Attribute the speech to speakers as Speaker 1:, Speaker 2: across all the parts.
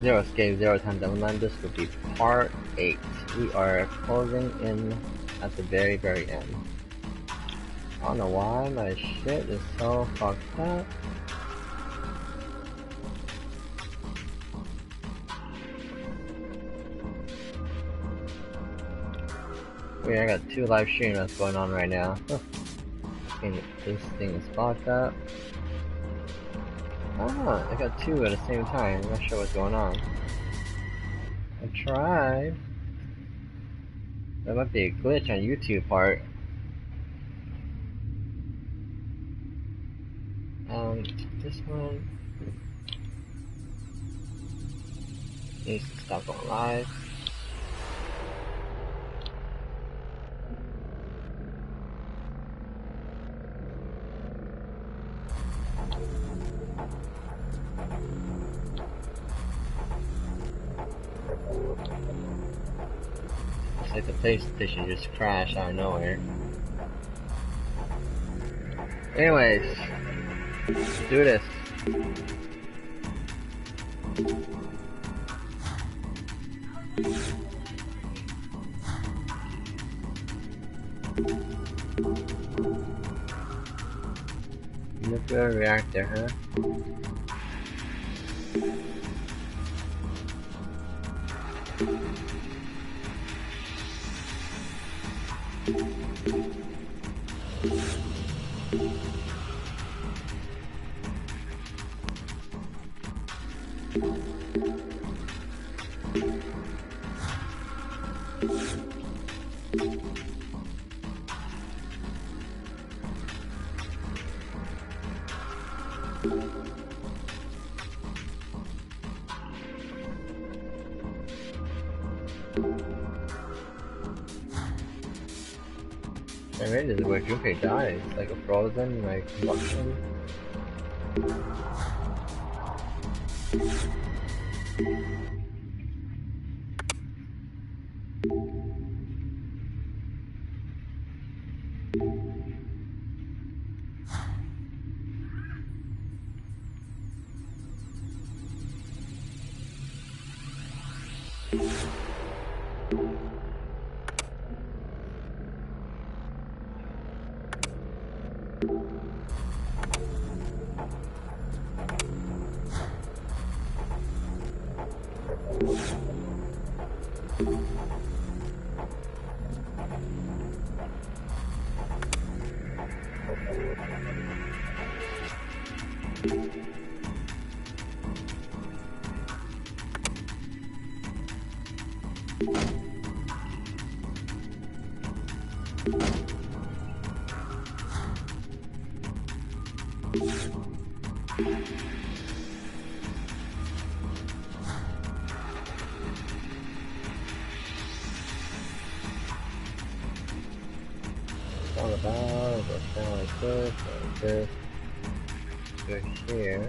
Speaker 1: Zero Escape, Zero Time Devilman. This will be part 8. We are closing in at the very end. I don't know why my shit is so fucked up. Wait, I got 2 live streams that's going on right now. This thing is fucked up. Ah, I got 2 at the same time. I'm not sure what's going on. I tried. That might be a glitch on YouTube part. This one needs to stop going live. It's like the PlayStation just crashed out of nowhere. Anyways, let's do this. Nuclear reactor, huh? I mean, this is where Junpei dies, like a frozen, like combustion. All about, go down like this, go here,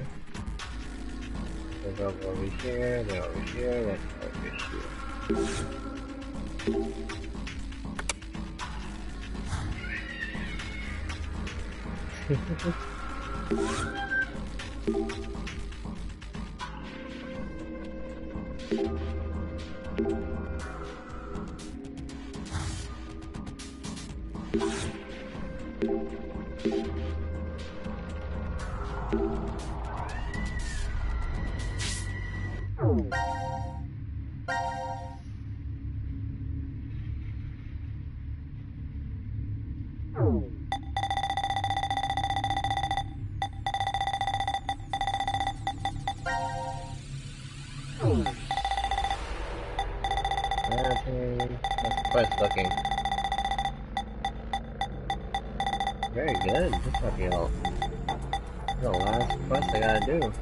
Speaker 1: go over here, then over here, then over here. How's the quest looking? Very good. This might be all the last quest I gotta do.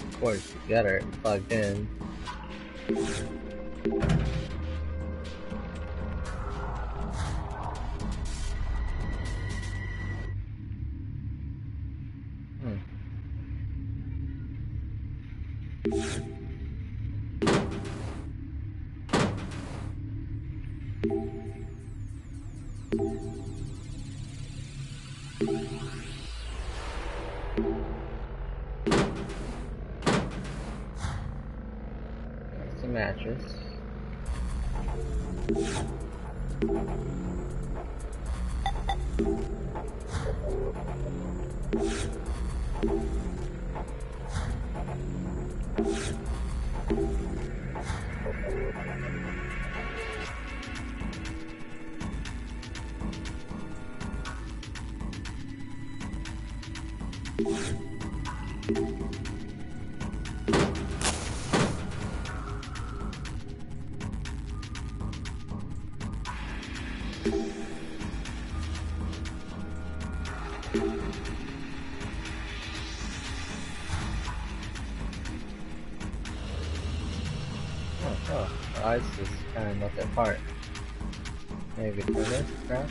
Speaker 1: Of course, you got her plugged in. That's the mattress. Oh, the ice is kind of melted apart. Maybe for this crap.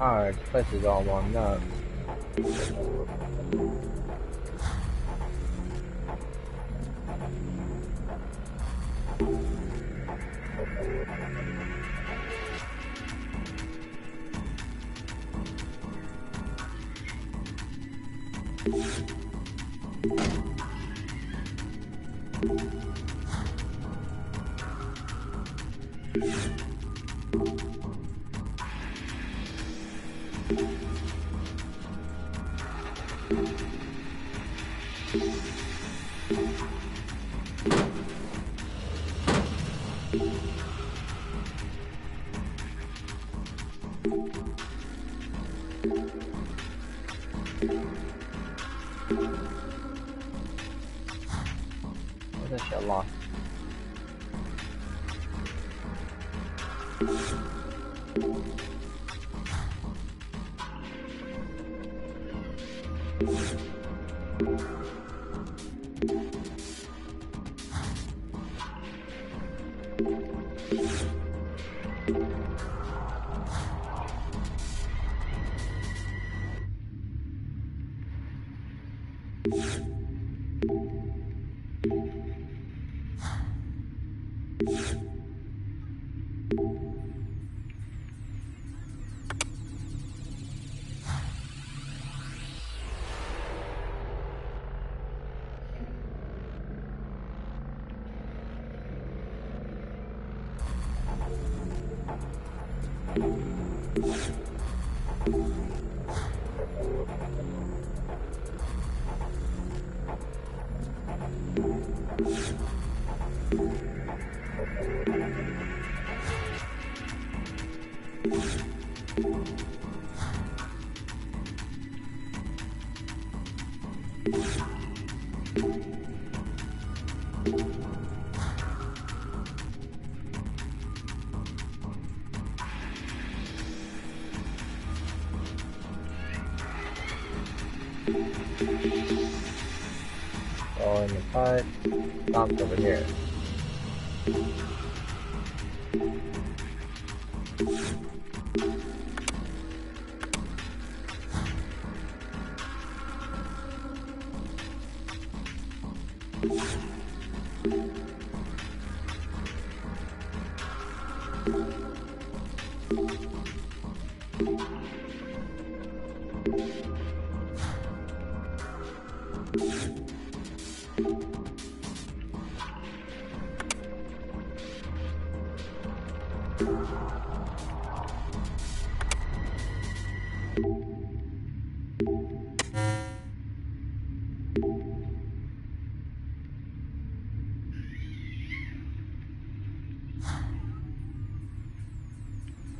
Speaker 1: Alright, this place is all warmed up. Where's that shit lost? All in the pipe. Stops over here.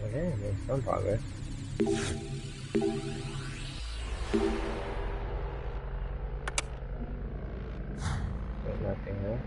Speaker 1: Okay, there's some progress. There's nothing there.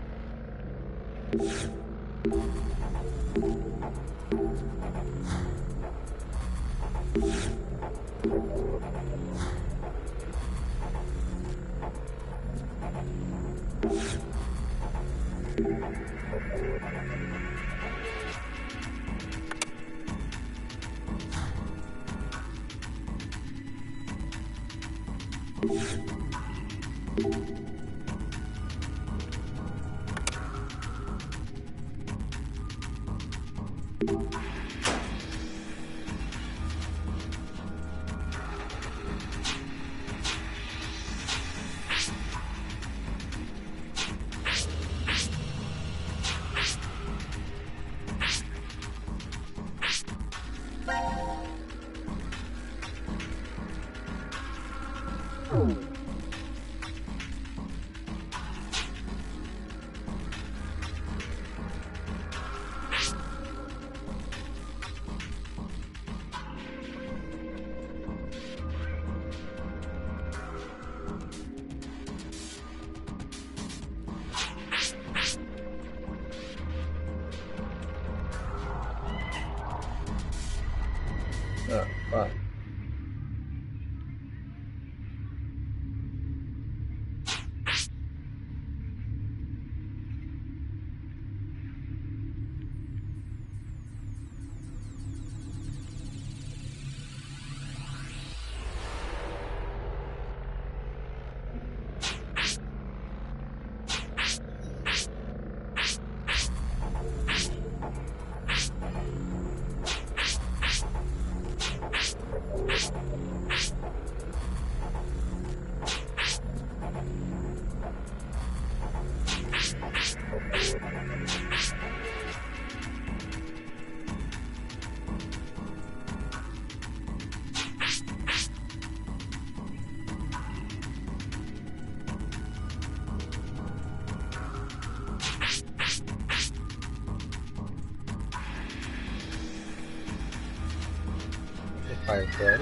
Speaker 1: Fire good.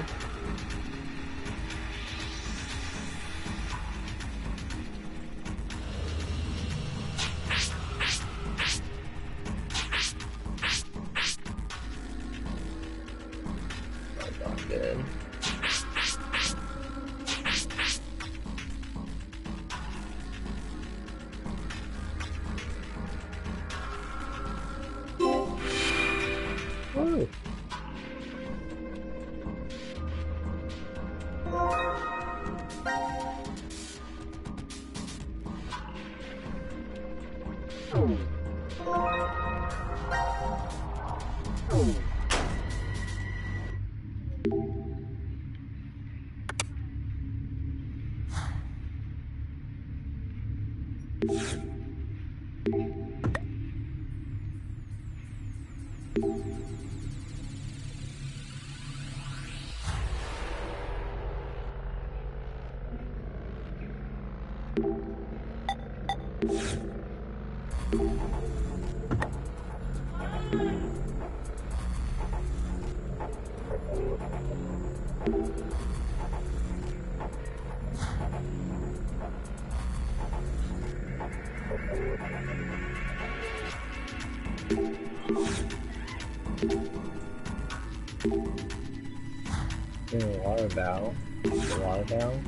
Speaker 1: That's all good. Woo. Water valve. The water valve.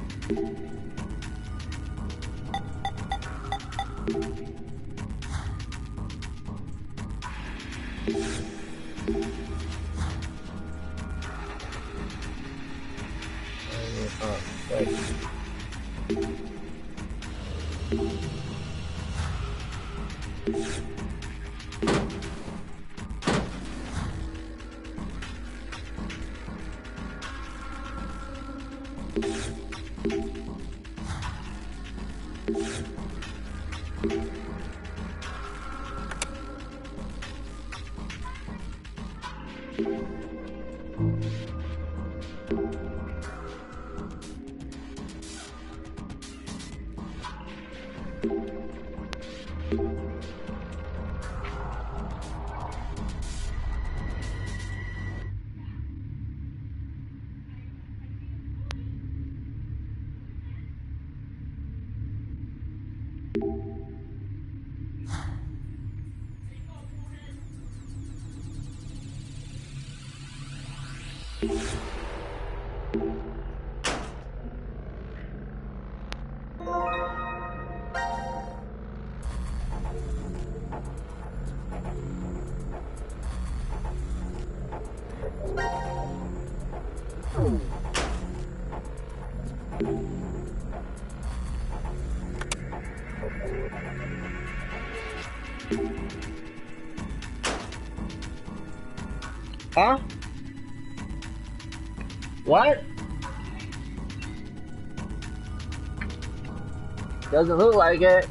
Speaker 1: Wait. Huh? What? Doesn't look like it.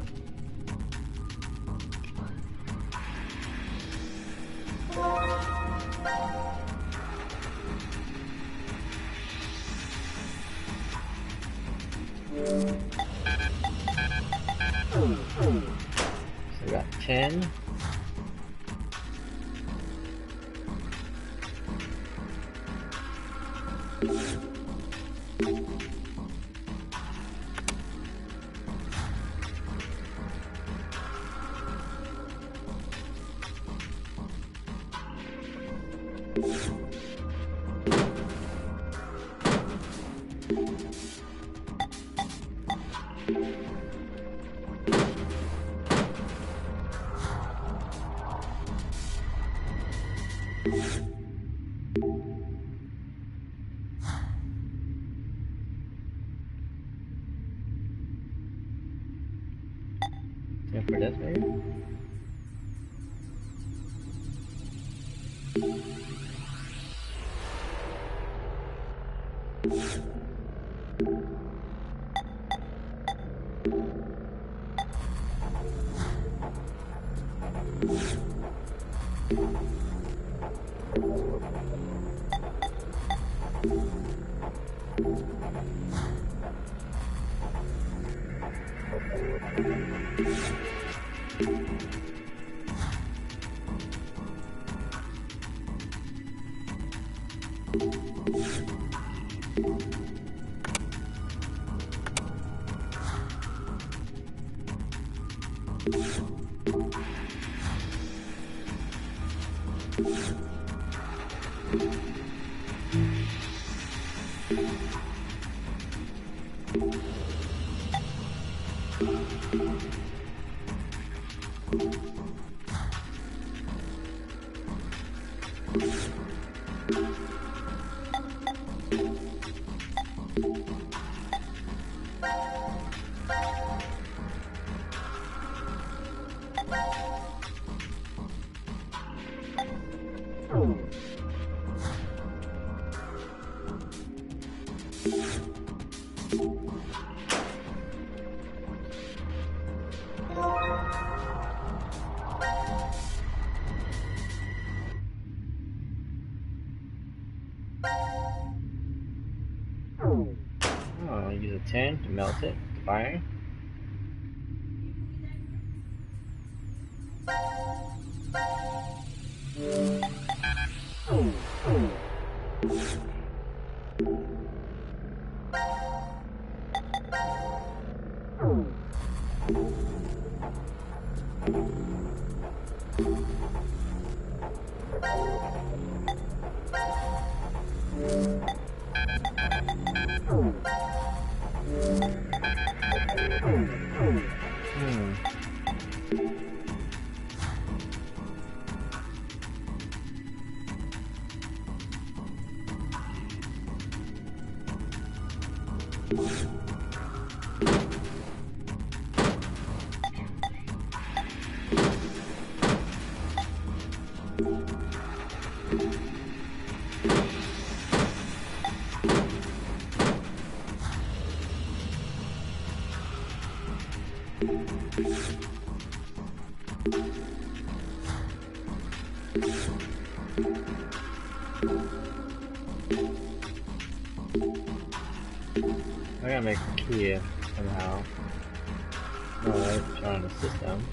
Speaker 1: So we got 10. And for this maybe? Oh, use a tin to melt it, fire. I gotta make a key somehow. Alright, trying the system.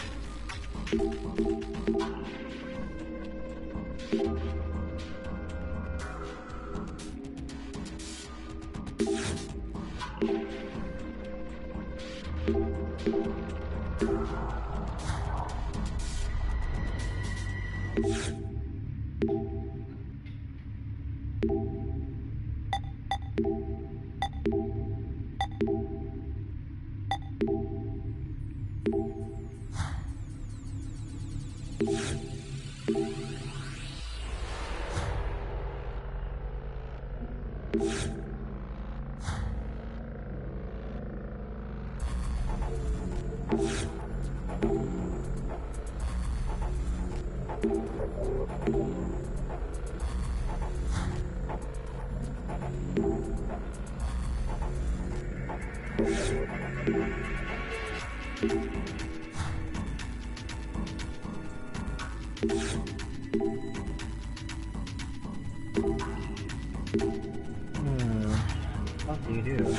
Speaker 1: What do you do?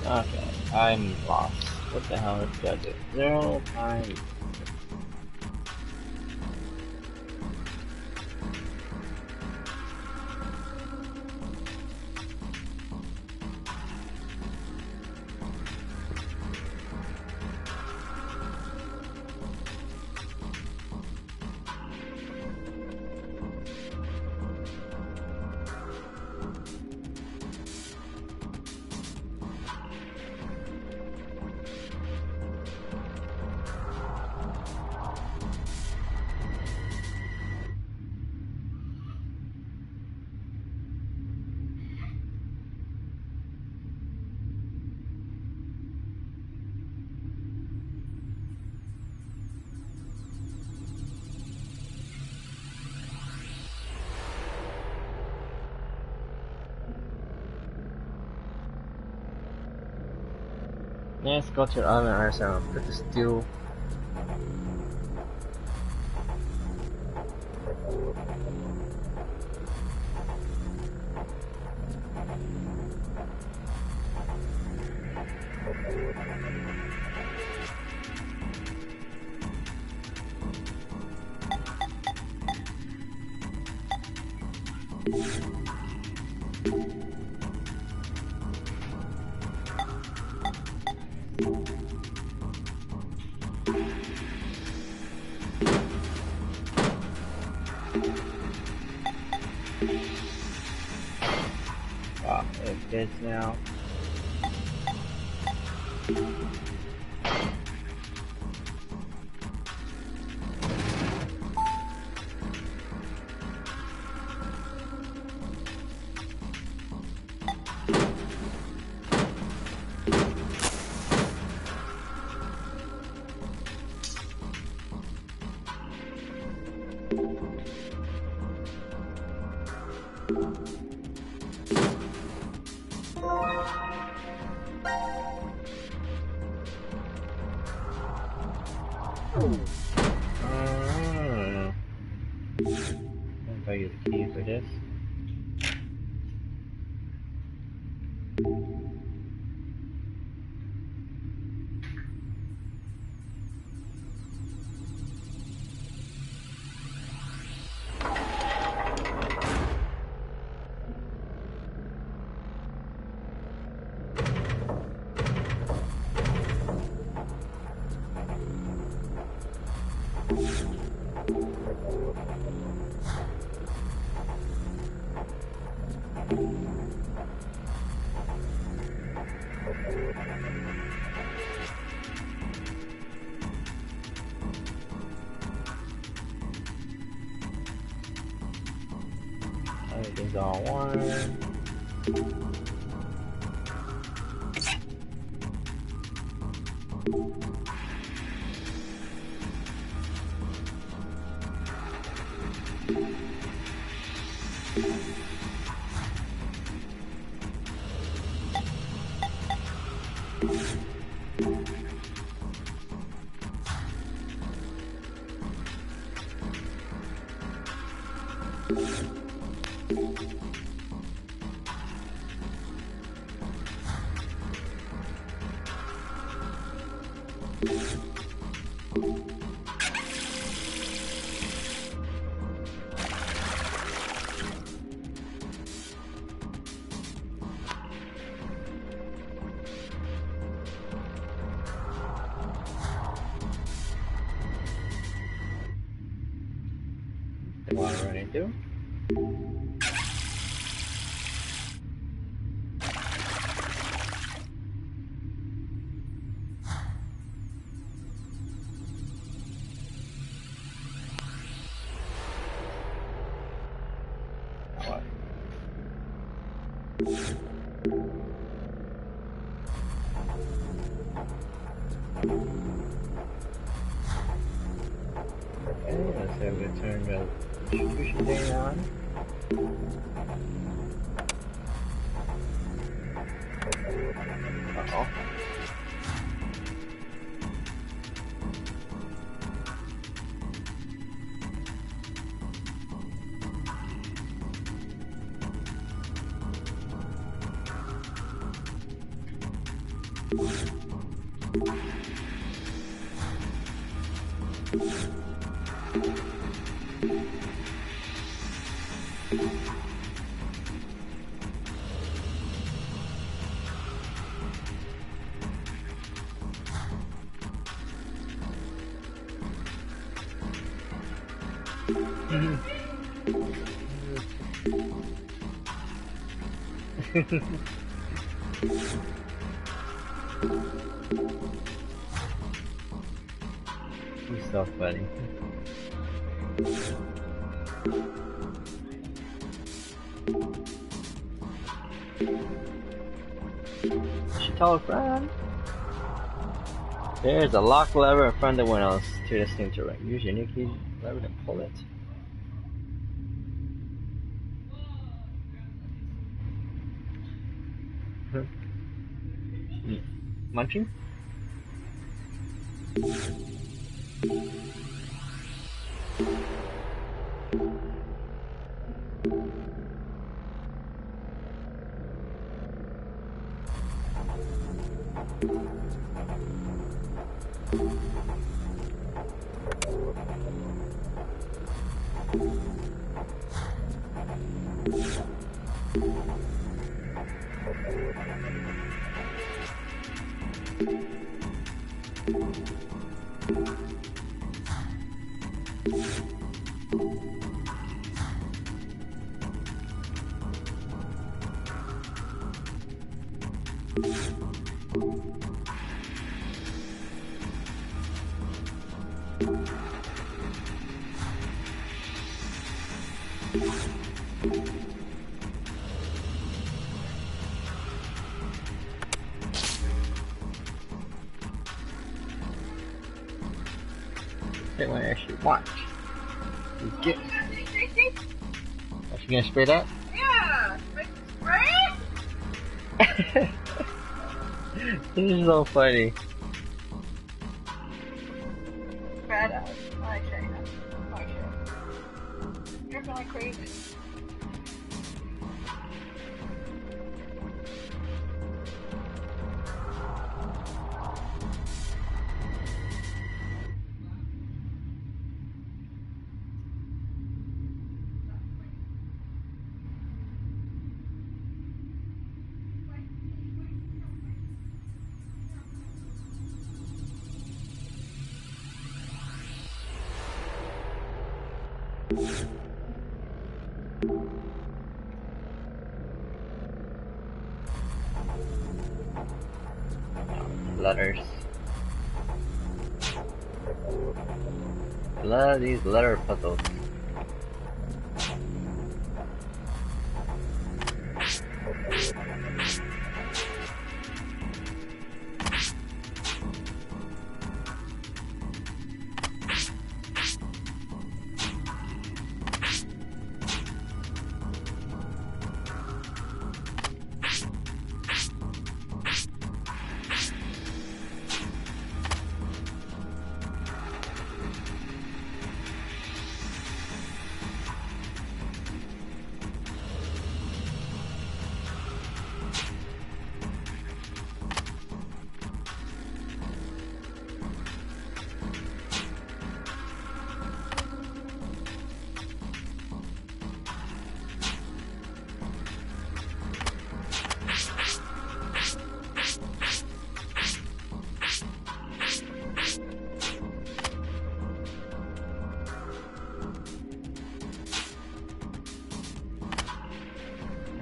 Speaker 1: Okay, I'm lost. What the hell is that? 0 times. Let's go to the other arsenal. Put the steel. It fits now. If I use the key for this. Everything's all one. What I'm running to. Okay, let's have to turn the distribution thing on. Uh-oh. He's so funny. She told a friend. There's a lock lever in front of the windows to the steam turret. Use your new key lever to pull it. Munching? They want to actually watch. You get. Are you gonna spray that?
Speaker 2: Yeah! Spray?
Speaker 1: This is so funny.
Speaker 2: Bad out. I like saying that. I like it. Dripping like crazy.
Speaker 1: Letters. I love these letter puzzles.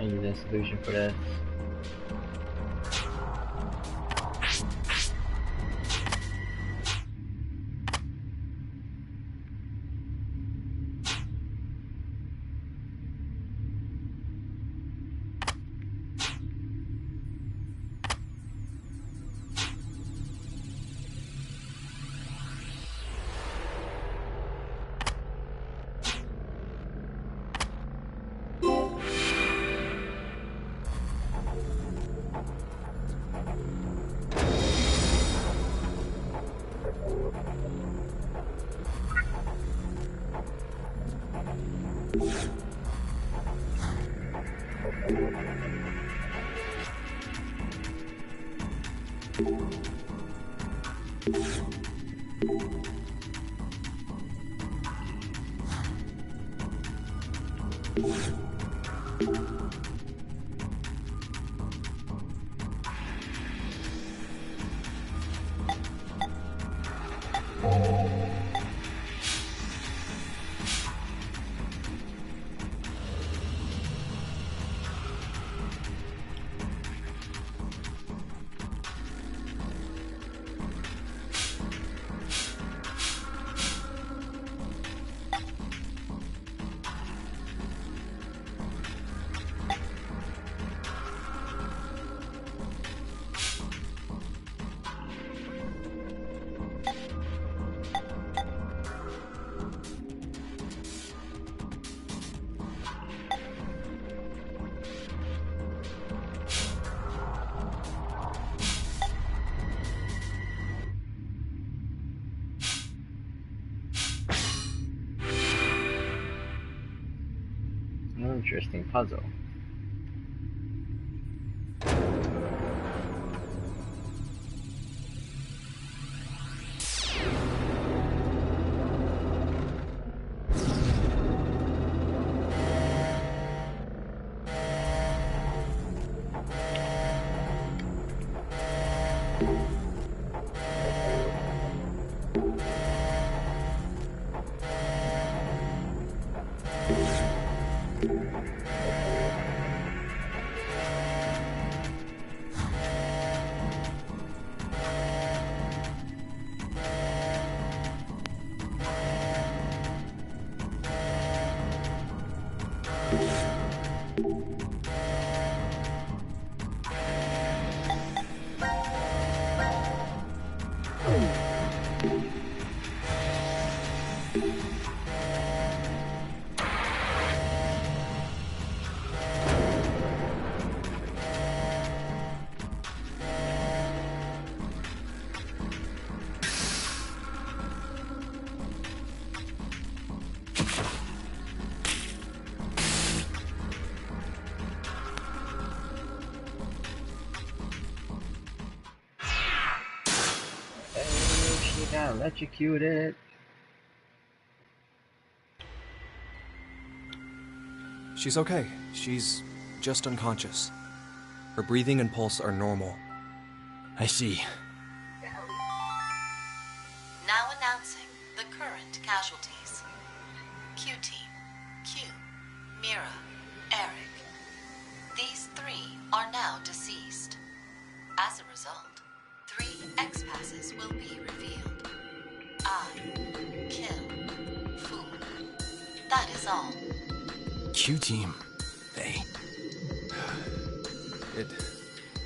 Speaker 1: I need a solution for this. Interesting puzzle. She got electrocuted.
Speaker 3: She's okay. She's just unconscious. Her breathing and pulse are normal.
Speaker 4: I see.
Speaker 5: Now announcing the current casualties. Q-Team, Q, Mira, Eric. These 3 are now deceased. As a result, 3 X-Passes will be revealed. I, kill, fool. That is all.
Speaker 4: Q-Team. They...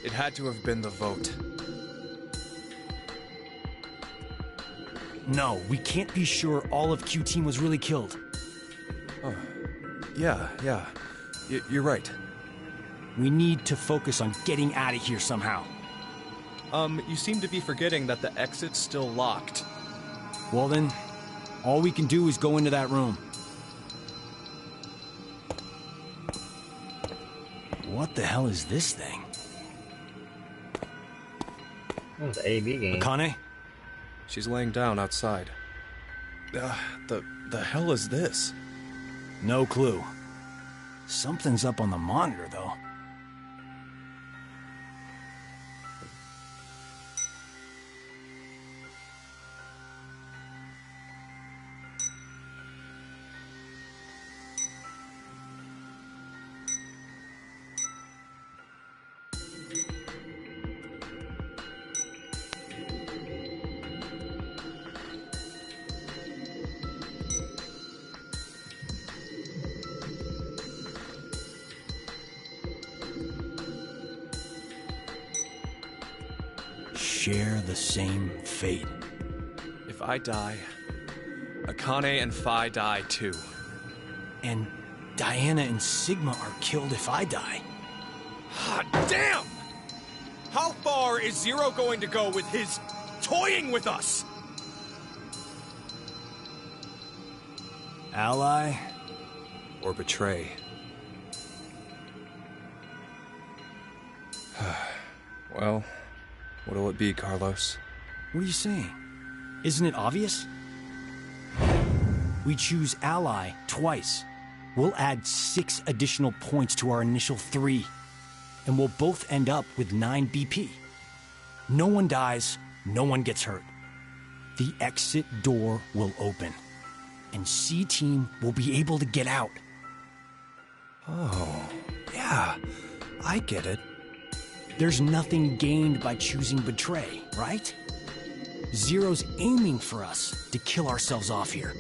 Speaker 3: It had to have been the vote.
Speaker 4: No, we can't be sure all of Q-Team was really killed.
Speaker 3: Oh, yeah. You're right.
Speaker 4: We need to focus on getting out of here somehow.
Speaker 3: You seem to be forgetting that the exit's still locked.
Speaker 4: Well then, all we can do is go into that room. What the hell is this thing?
Speaker 1: That was an AB game.
Speaker 4: Akane?
Speaker 3: She's laying down outside. The hell is this?
Speaker 4: No clue. Something's up on the monitor, though. share the same fate.
Speaker 3: If I die, Akane and Phi die too.
Speaker 4: And Diana and Sigma are killed if I die.
Speaker 3: Hot damn! How far is Zero going to go with his toying with us?
Speaker 4: Ally?
Speaker 3: Or betray? Well, what'll it be, Carlos?
Speaker 4: What are you saying? Isn't it obvious? We choose Ally twice. We'll add 6 additional points to our initial 3. And we'll both end up with 9 BP. No one dies, no one gets hurt. The exit door will open. And C-Team will be able to get out.
Speaker 3: Oh, yeah, I get it.
Speaker 4: There's nothing gained by choosing Betray, right? Zero's aiming for us to kill ourselves off here.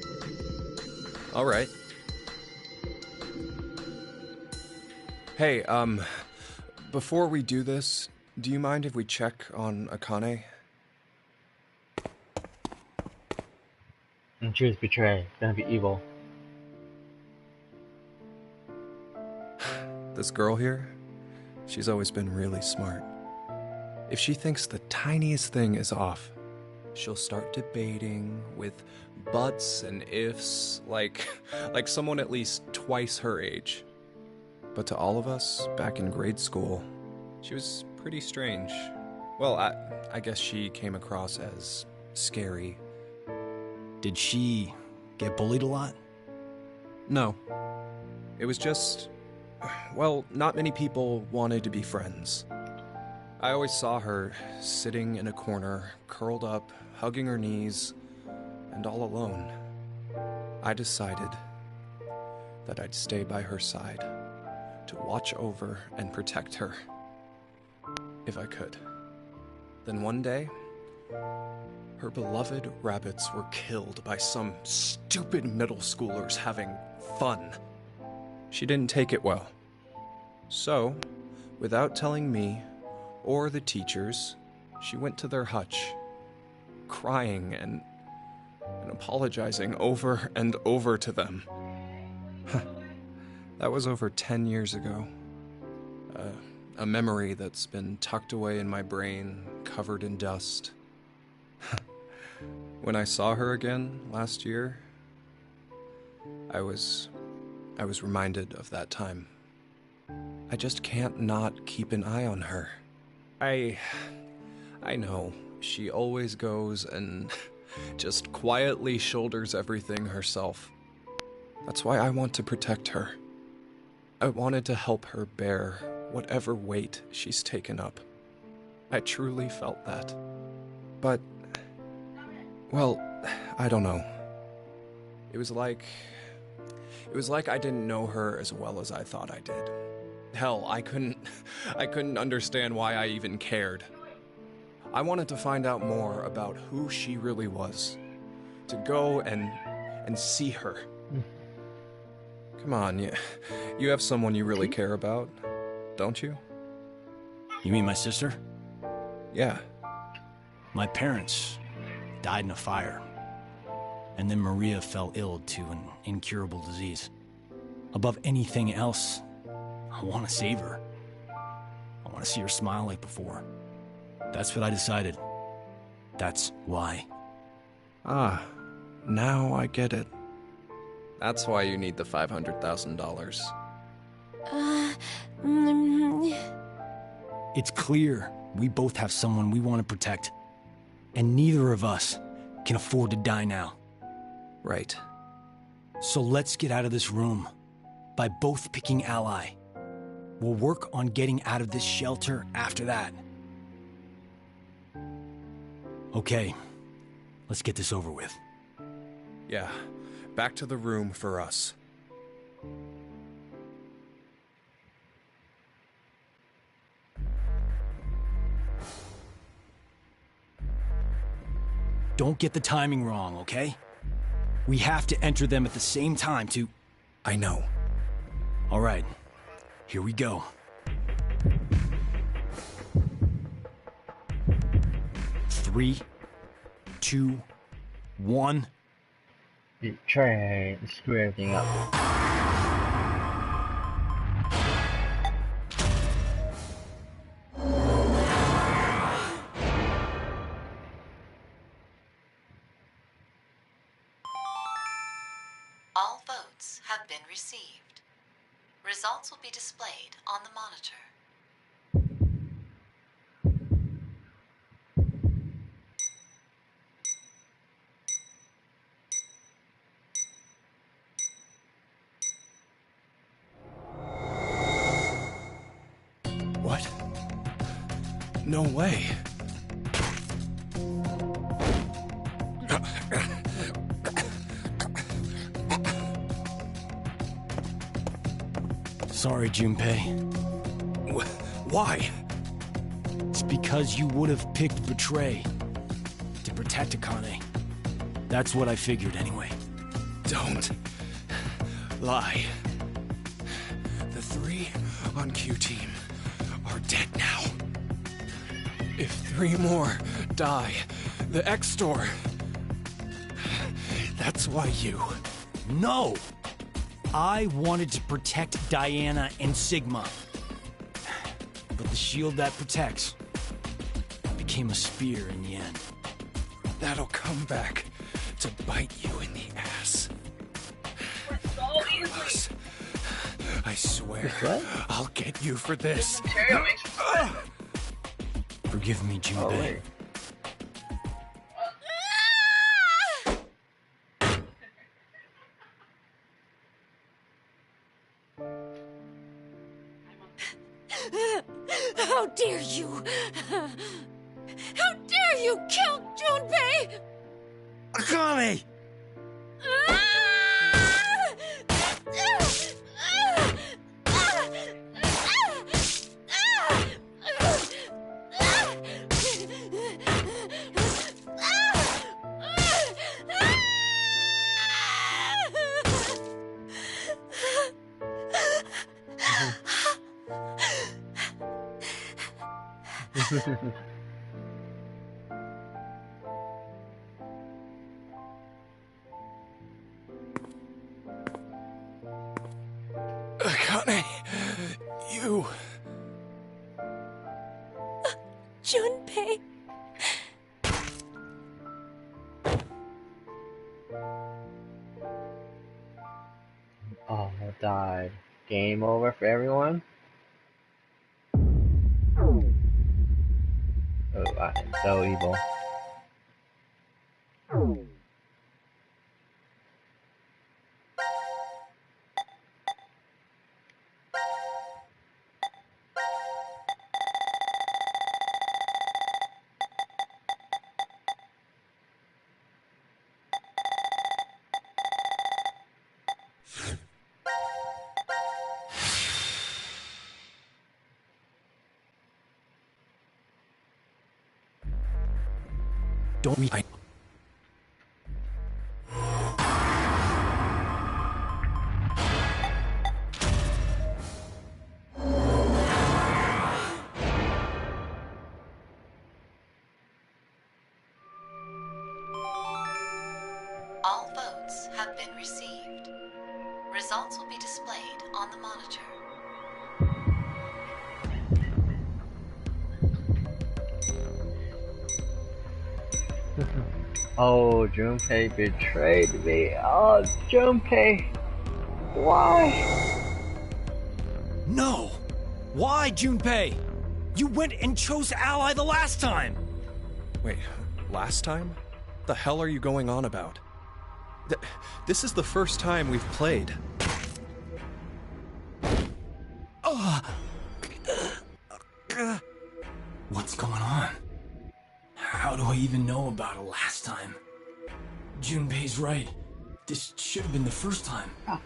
Speaker 3: All right. Hey, before we do this, do you mind if we check on Akane?
Speaker 1: And choose Betray. It's gonna be evil.
Speaker 3: This girl here, she's always been really smart. If she thinks the tiniest thing is off, she'll start debating with buts and ifs, like someone at least twice her age. But to all of us back in grade school, she was pretty strange. Well, I guess she came across as scary.
Speaker 4: Did she get bullied a lot?
Speaker 3: No. It was just, well, not many people wanted to be friends. I always saw her sitting in a corner, curled up, hugging her knees, and all alone. I decided that I'd stay by her side to watch over and protect her, if I could. Then one day, her beloved rabbits were killed by some stupid middle schoolers having fun. She didn't take it well. So, without telling me or the teachers, she went to their hutch, crying and apologizing over and over to them. That was over 10 years ago. A memory that's been tucked away in my brain, covered in dust. When I saw her again last year, I was reminded of that time. I just can't not keep an eye on her. I know, she always goes and just quietly shoulders everything herself. That's why I want to protect her. I wanted to help her bear whatever weight she's taken up. I truly felt that. But, well, I don't know. It was like I didn't know her as well as I thought I did. Hell, I couldn't understand why I even cared. I wanted to find out more about who she really was. To go and see her. Come on, you have someone you really care about, don't you?
Speaker 4: You mean my sister?
Speaker 3: Yeah.
Speaker 4: My parents died in a fire. And then Maria fell ill to an incurable disease. Above anything else, I want to save her. I want to see her smile like before. That's what I decided. That's why.
Speaker 3: Ah, now I get it. That's why you need the $500,000.
Speaker 4: It's clear we both have someone we want to protect. And neither of us can afford to die now.
Speaker 3: Right.
Speaker 4: So let's get out of this room by both picking Ally. We'll work on getting out of this shelter after that. Okay, let's get this over with.
Speaker 3: Yeah, back to the room for us.
Speaker 4: Don't get the timing wrong, okay? We have to enter them at the same time to...
Speaker 3: I know.
Speaker 4: All right, here we go. 3, 2, 1.
Speaker 1: Betray and screw everything up.
Speaker 5: All votes have been received. Results will be displayed on the monitor.
Speaker 3: What? No way.
Speaker 4: Sorry, Junpei.
Speaker 3: Why?
Speaker 4: It's because you would have picked Betray to protect Akane. That's what I figured anyway.
Speaker 3: Don't lie. The 3 on Q Team are dead now. If 3 more die, the X-Store. That's why you...
Speaker 4: No! I wanted to protect Diana and Sigma. But the shield that protects became a spear in the end.
Speaker 3: That'll come back to bite you in the ass.
Speaker 2: So easily.
Speaker 3: Carlos, I swear,
Speaker 1: What?
Speaker 3: I'll get you for this.
Speaker 2: Ontario makes you sweat.
Speaker 4: Forgive me,
Speaker 1: Oh,
Speaker 4: Junpei.
Speaker 1: wait.
Speaker 6: How dare you! How dare you kill Junpei!
Speaker 4: Akane!
Speaker 3: Akane, you...
Speaker 6: Junpei!
Speaker 1: Oh, I died. Game over for everyone? Oh, I am so evil.
Speaker 4: Don't we...
Speaker 5: All votes have been received. Results will be displayed on the monitor.
Speaker 1: Oh, Junpei betrayed me. Oh, Junpei. Why?
Speaker 4: No! Why, Junpei? You went and chose Ally the last time!
Speaker 3: Wait, last time? The hell are you going on about? This is the first time we've played.
Speaker 4: What's going on? How do I even know about it last time? Junpei's right. This should have been the first time.
Speaker 1: Oh.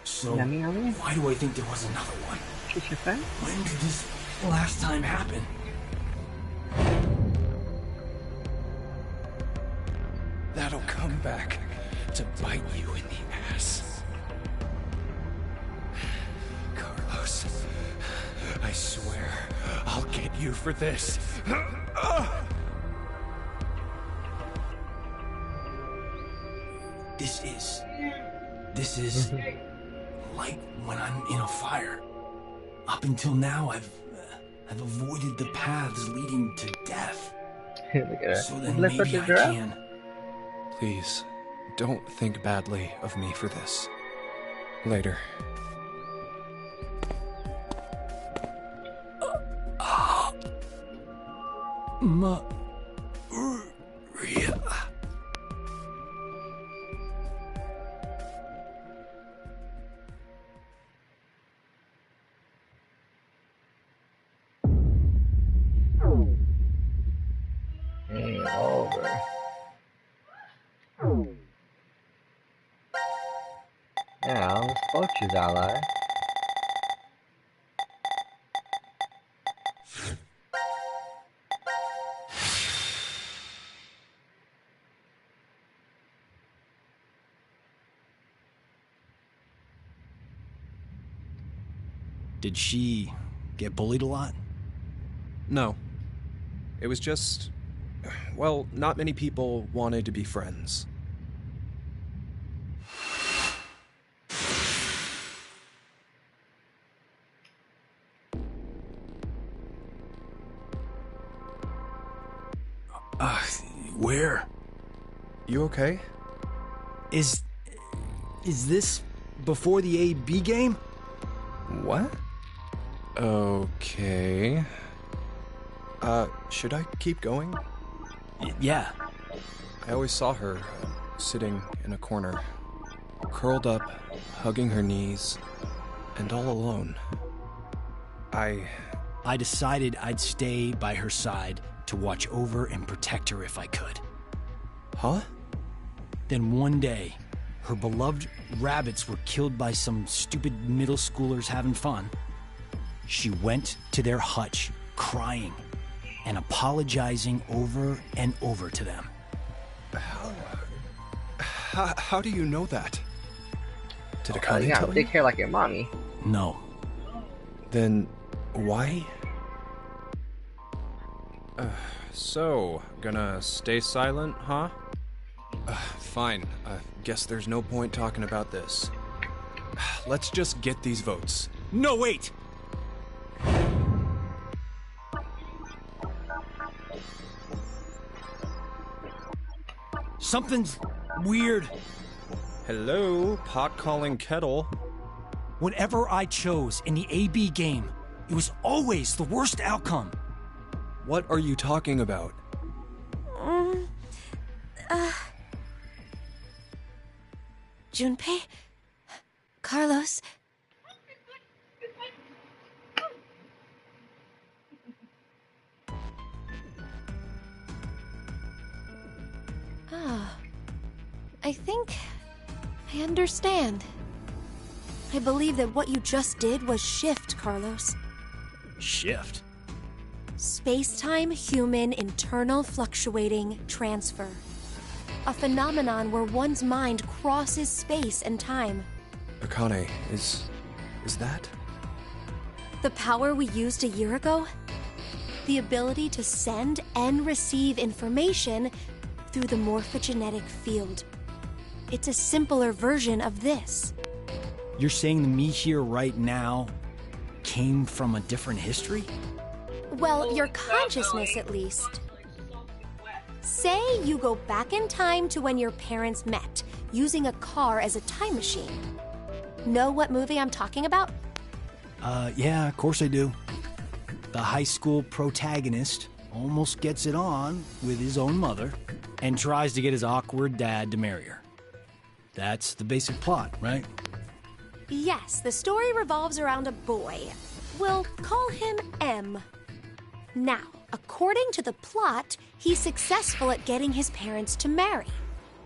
Speaker 4: So,
Speaker 1: Yummy, yummy.
Speaker 4: why do I think there was another one?
Speaker 1: Kiss your friend?
Speaker 4: When did this last time happen?
Speaker 3: That'll come back to bite you in the ass. Carlos, I swear, I'll get you for this.
Speaker 4: this is like when I'm in a fire. Up until now, I've avoided the paths leading to death.
Speaker 1: Look at her.
Speaker 4: So then
Speaker 1: Let's
Speaker 4: maybe
Speaker 1: put
Speaker 4: I
Speaker 1: the giraffe.
Speaker 4: can.
Speaker 3: Please, don't think badly of me for this. Later. Maria.
Speaker 1: Game over. Now, Spochu's ally.
Speaker 4: Did she get bullied a lot?
Speaker 3: No. It was just... Well, not many people wanted to be friends.
Speaker 4: Where?
Speaker 3: You okay?
Speaker 4: Is this before the AB game?
Speaker 3: What? Okay. Should I keep going?
Speaker 4: Yeah.
Speaker 3: I always saw her sitting in a corner, curled up, hugging her knees, and all alone.
Speaker 4: I decided I'd stay by her side to watch over and protect her if I could.
Speaker 3: Huh?
Speaker 4: Then one day, her beloved rabbits were killed by some stupid middle schoolers having fun. She went to their hutch, crying and apologizing over and over to them.
Speaker 3: How do you know that? Did Akane
Speaker 1: Yeah,
Speaker 3: tell
Speaker 1: take
Speaker 3: you?
Speaker 1: care like your mommy.
Speaker 4: No.
Speaker 3: Then why? So, gonna stay silent, huh? Fine. Guess there's no point talking about this. Let's just get these votes.
Speaker 4: No, wait! Something's weird.
Speaker 3: Hello, pot calling kettle.
Speaker 4: Whatever I chose in the AB game, it was always the worst outcome.
Speaker 3: What are you talking about?
Speaker 6: Junpei? Carlos? Ah, I think I understand. I believe that what you just did was shift, Carlos.
Speaker 4: Shift?
Speaker 6: Space-time human internal fluctuating transfer. A phenomenon where one's mind crosses space and time.
Speaker 3: Akane, is that?
Speaker 6: The power we used a year ago? The ability to send and receive information through the morphogenetic field. It's a simpler version of this.
Speaker 4: You're saying the me here right now came from a different history?
Speaker 6: Well, your consciousness at least. Say you go back in time to when your parents met, using a car as a time machine. Know what movie I'm talking about?
Speaker 4: Yeah, of course I do. The high school protagonist almost gets it on with his own mother and tries to get his awkward dad to marry her. That's the basic plot, right?
Speaker 6: Yes, the story revolves around a boy. We'll call him M. Now, according to the plot, he's successful at getting his parents to marry.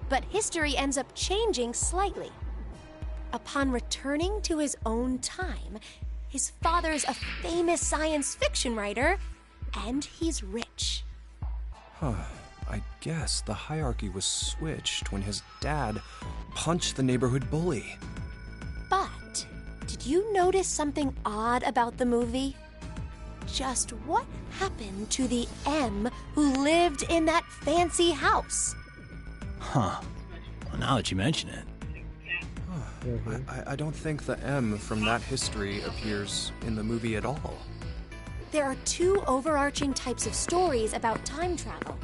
Speaker 6: But history ends up changing slightly. Upon returning to his own time, his father's a famous science fiction writer, and he's rich.
Speaker 3: Huh. I guess the hierarchy was switched when his dad punched the neighborhood bully.
Speaker 6: But, did you notice something odd about the movie? Just what happened to the M who lived in that fancy house?
Speaker 4: Huh. Well, now that you mention it.
Speaker 3: I don't think the M from that history appears in the movie at all.
Speaker 6: There are two overarching types of stories about time travel.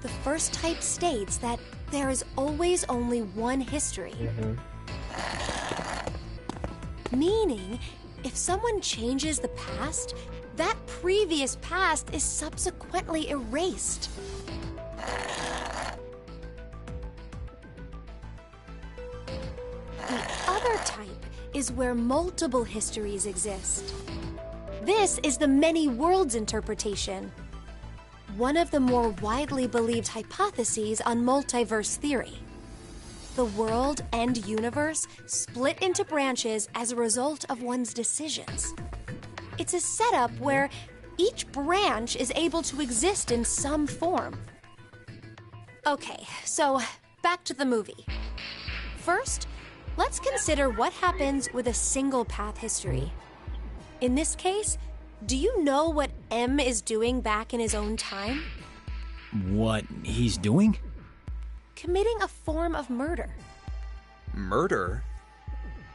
Speaker 6: The first type states that there is always only one history. Meaning, if someone changes the past, that previous past is subsequently erased. The other type is where multiple histories exist. This is the many worlds interpretation, one of the more widely believed hypotheses on multiverse theory. The world and universe split into branches as a result of one's decisions. It's a setup where each branch is able to exist in some form. Okay, so back to the movie. First, let's consider what happens with a single path history. In this case, do you know what M is doing back in his own time?
Speaker 4: What he's doing?
Speaker 6: Committing a form of murder.
Speaker 3: Murder?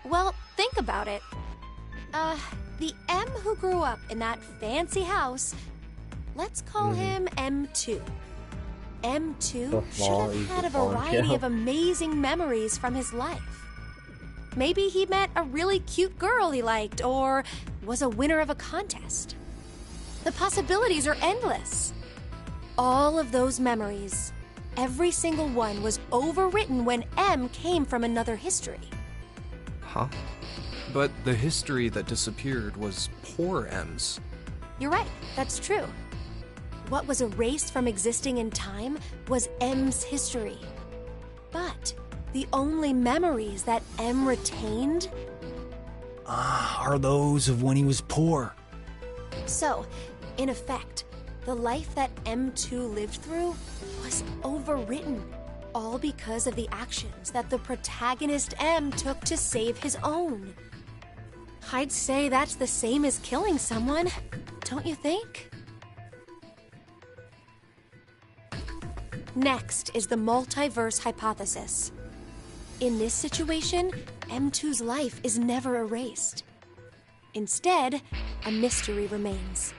Speaker 6: Well, think about it. The M who grew up in that fancy house, let's call him M2. M2
Speaker 1: So small,
Speaker 6: should have
Speaker 1: he's
Speaker 6: had a
Speaker 1: deformed,
Speaker 6: variety
Speaker 1: yeah.
Speaker 6: of amazing memories from his life. Maybe he met a really cute girl he liked, or was a winner of a contest. The possibilities are endless. All of those memories, every single one was overwritten when M came from another history.
Speaker 3: Huh? But the history that disappeared was poor M's.
Speaker 6: You're right, that's true. What was erased from existing in time was M's history. But the only memories that M retained.
Speaker 4: Are those of when he was poor.
Speaker 6: So, in effect, the life that M2 lived through was overwritten, all because of the actions that the protagonist M took to save his own. I'd say that's the same as killing someone, don't you think? Next is the multiverse hypothesis. In this situation, M2's life is never erased. Instead, a mystery remains.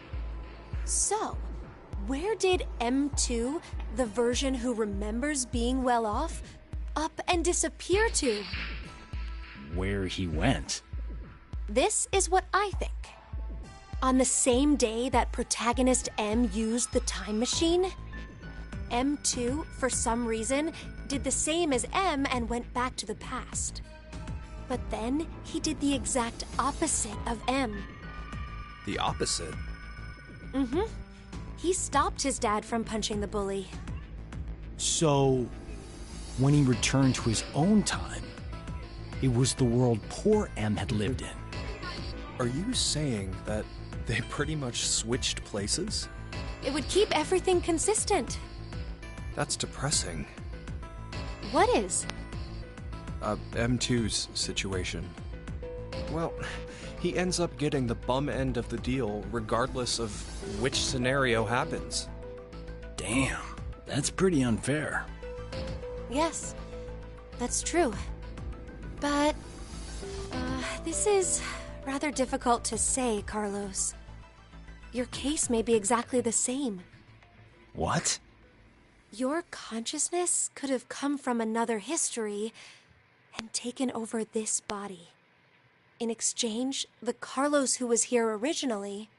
Speaker 6: So, where did M2, the version who remembers being well off, up and disappear to?
Speaker 4: Where he went.
Speaker 6: This is what I think. On the same day that protagonist M used the time machine, M2, for some reason, did the same as M and went back to the past. But then he did the exact opposite of M.
Speaker 3: The opposite?
Speaker 6: He stopped his dad from punching the bully.
Speaker 4: So, when he returned to his own time, it was the world poor M had lived in.
Speaker 3: Are you saying that they pretty much switched places?
Speaker 6: It would keep everything consistent.
Speaker 3: That's depressing.
Speaker 6: What is?
Speaker 3: M2's situation. Well, he ends up getting the bum end of the deal regardless of which scenario happens.
Speaker 4: Damn, that's pretty unfair.
Speaker 6: Yes, that's true. But, this is rather difficult to say, Carlos. Your case may be exactly the same.
Speaker 4: What?
Speaker 6: Your consciousness could have come from another history and taken over this body. In exchange, the Carlos who was here originally...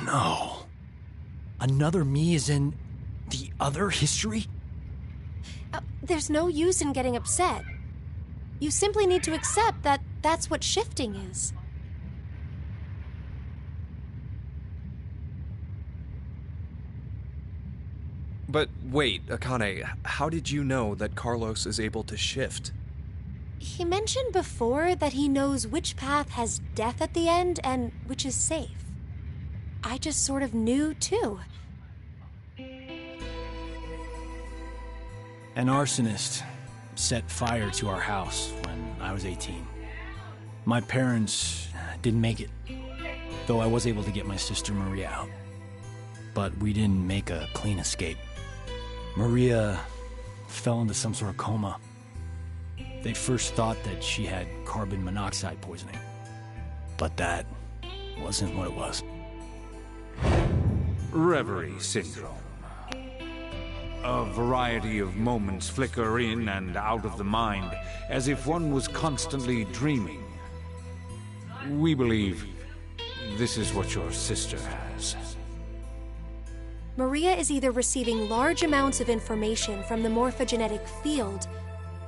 Speaker 4: No. Another me is in the other history?
Speaker 6: There's no use in getting upset. You simply need to accept that that's what shifting is.
Speaker 3: But wait, Akane, how did you know that Carlos is able to shift?
Speaker 6: He mentioned before that he knows which path has death at the end and which is safe. I just sort of knew, too.
Speaker 4: An arsonist set fire to our house when I was 18. My parents didn't make it, though I was able to get my sister Maria out. but we didn't make a clean escape. Maria fell into some sort of coma. They first thought that she had carbon monoxide poisoning, but that wasn't what it was.
Speaker 7: Reverie syndrome. A variety of moments flicker in and out of the mind, as if one was constantly dreaming. We believe this is what your sister has.
Speaker 6: Maria is either receiving large amounts of information from the morphogenetic field,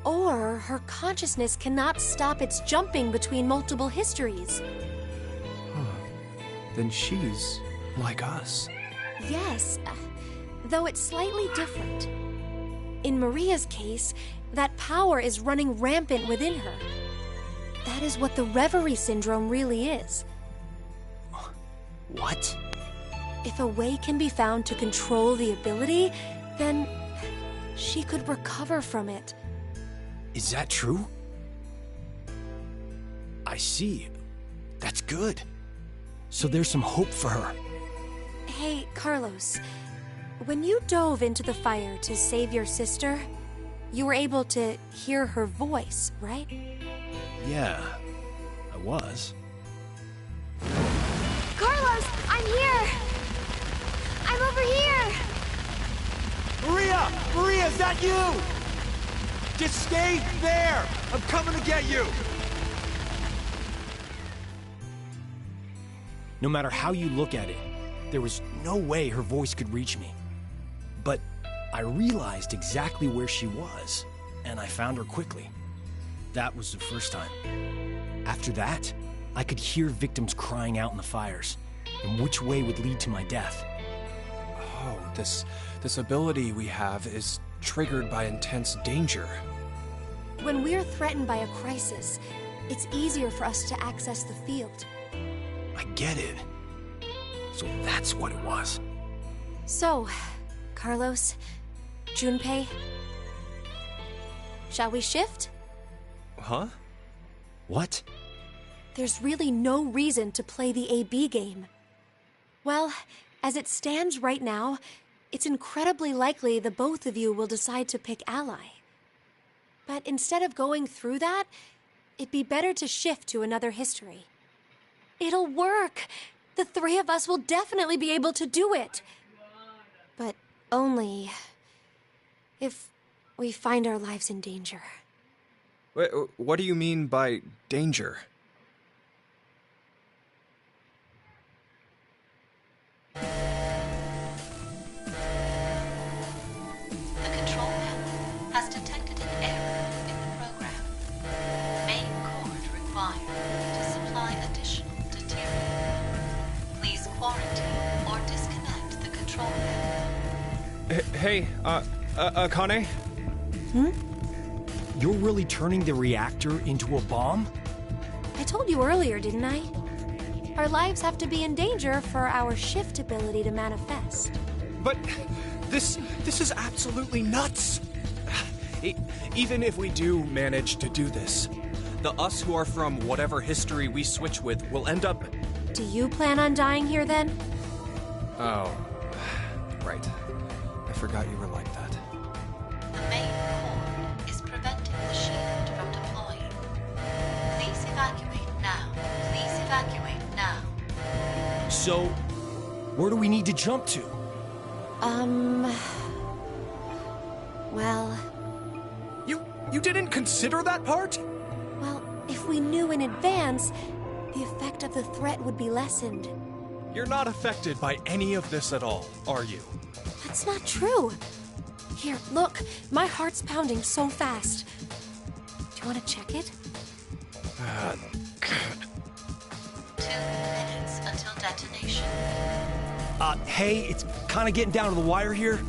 Speaker 6: or her consciousness cannot stop its jumping between multiple histories.
Speaker 3: Then she's like us.
Speaker 6: Yes, though it's slightly different. In Maria's case, that power is running rampant within her. That is what the Reverie Syndrome really is.
Speaker 4: What?
Speaker 6: If a way can be found to control the ability, then she could recover from it.
Speaker 4: Is that true? I see. That's good. So there's some hope for her.
Speaker 6: Hey, Carlos. When you dove into the fire to save your sister, you were able to hear her voice, right?
Speaker 4: Yeah, I was.
Speaker 6: Carlos, I'm here! I'm over here!
Speaker 8: Maria! Maria, is that you? Just stay there! I'm coming to get you!
Speaker 4: No matter how you look at it, there was no way her voice could reach me. But I realized exactly where she was, and I found her quickly. That was the first time. After that, I could hear victims crying out in the fires, and which way would lead to my death.
Speaker 3: Oh, this ability we have is triggered by intense danger.
Speaker 6: When we're threatened by a crisis, it's easier for us to access the field.
Speaker 4: I get it. So that's what it was.
Speaker 6: So, Carlos, Junpei, shall we shift?
Speaker 3: Huh?
Speaker 4: What?
Speaker 6: There's really no reason to play the AB game. Well, as it stands right now, it's incredibly likely the both of you will decide to pick ally. But instead of going through that, it'd be better to shift to another history. It'll work! The three of us will definitely be able to do it! But only if we find our lives in danger.
Speaker 3: Wait, what do you mean by danger?
Speaker 5: The control panel has detected an error in the program. Main cord required to supply additional deuterium. Please quarantine or disconnect the control panel.
Speaker 3: Hey, Akane?
Speaker 4: You're really turning the reactor into a bomb?
Speaker 6: I told you earlier, didn't I? Our lives have to be in danger for our shift ability to manifest.
Speaker 3: But this is absolutely nuts! Even if we do manage to do this, the us who are from whatever history we switch with will end up...
Speaker 6: Do you plan on dying here then?
Speaker 3: Oh, right. I forgot you were like that.
Speaker 5: The main core is preventing the shield from deploying. Please evacuate now. Please evacuate now.
Speaker 4: So, where do we need to jump to?
Speaker 6: Well,
Speaker 3: You didn't consider that part?
Speaker 6: well, if we knew in advance, the effect of the threat would be lessened.
Speaker 3: You're not affected by any of this at all, are you?
Speaker 6: That's not true. Here, look, my heart's pounding so fast. Do you want to check it?
Speaker 5: 2 minutes until detonation.
Speaker 4: Hey, it's kind of getting down to the wire here.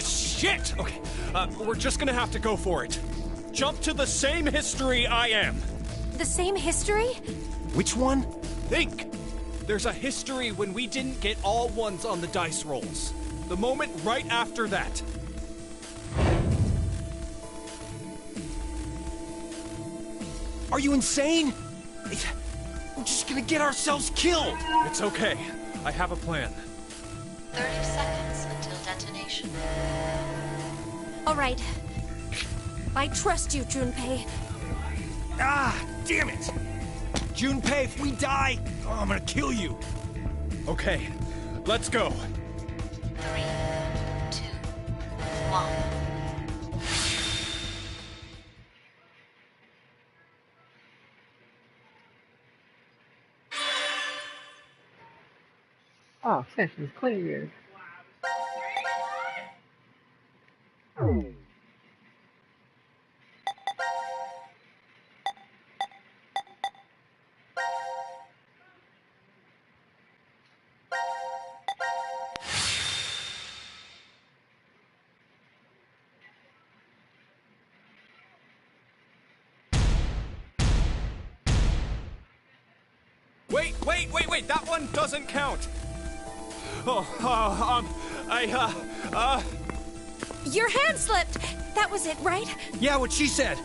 Speaker 3: Shit! Okay, we're just gonna have to go for it. Jump to the same history I am.
Speaker 6: The same history?
Speaker 4: Which one?
Speaker 3: Think! There's a history when we didn't get all ones on the dice rolls. The moment right after that.
Speaker 8: Are you insane? We're just gonna get ourselves killed!
Speaker 3: It's okay. I have a plan.
Speaker 5: 30 seconds until detonation.
Speaker 6: All right. I trust you, Junpei.
Speaker 8: Ah, damn it! Junpei, if we die, I'm gonna kill you!
Speaker 3: Okay, let's go.
Speaker 5: 3, 2, 1.
Speaker 1: Oh, session's clear.
Speaker 3: Wait, that one doesn't count.
Speaker 6: Your hand slipped. That was it, right?
Speaker 8: Yeah, what she said.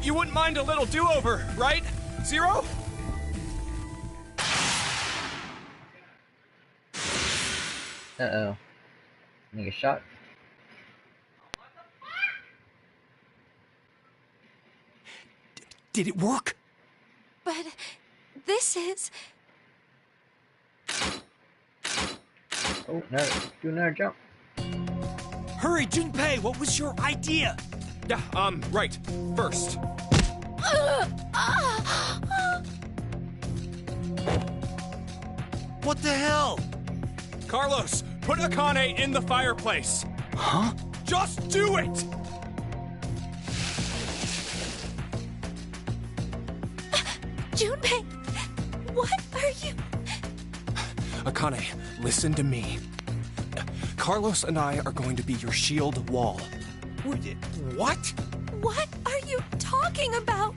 Speaker 3: You wouldn't mind a little do-over, right? Zero?
Speaker 1: Uh-oh. Make a shot.
Speaker 8: Did it work?
Speaker 6: But this is...
Speaker 1: Oh, no. Do another jump.
Speaker 8: Hurry, Junpei, what was your idea?
Speaker 3: Yeah, right. First.
Speaker 8: What the hell?
Speaker 3: Carlos, put Akane in the fireplace.
Speaker 8: Huh?
Speaker 3: Just do it!
Speaker 6: Junpei, what are you...
Speaker 3: Akane, listen to me. Carlos and I are going to be your shield wall.
Speaker 8: What?
Speaker 6: What are you talking about?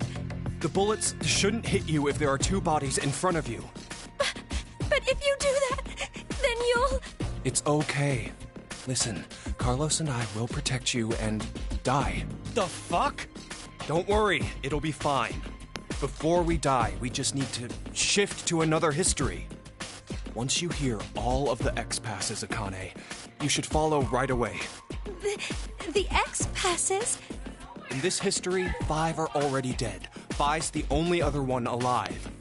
Speaker 3: The bullets shouldn't hit you if there are two bodies in front of you.
Speaker 6: But if you do that, then you'll...
Speaker 3: It's okay. Listen, Carlos and I will protect you and die.
Speaker 8: The fuck?
Speaker 3: Don't worry, it'll be fine. Before we die, we just need to shift to another history. Once you hear all of the X-passes, Akane, you should follow right away.
Speaker 6: The X-passes?
Speaker 3: In this history, 5 are already dead. Phi's the only other one alive.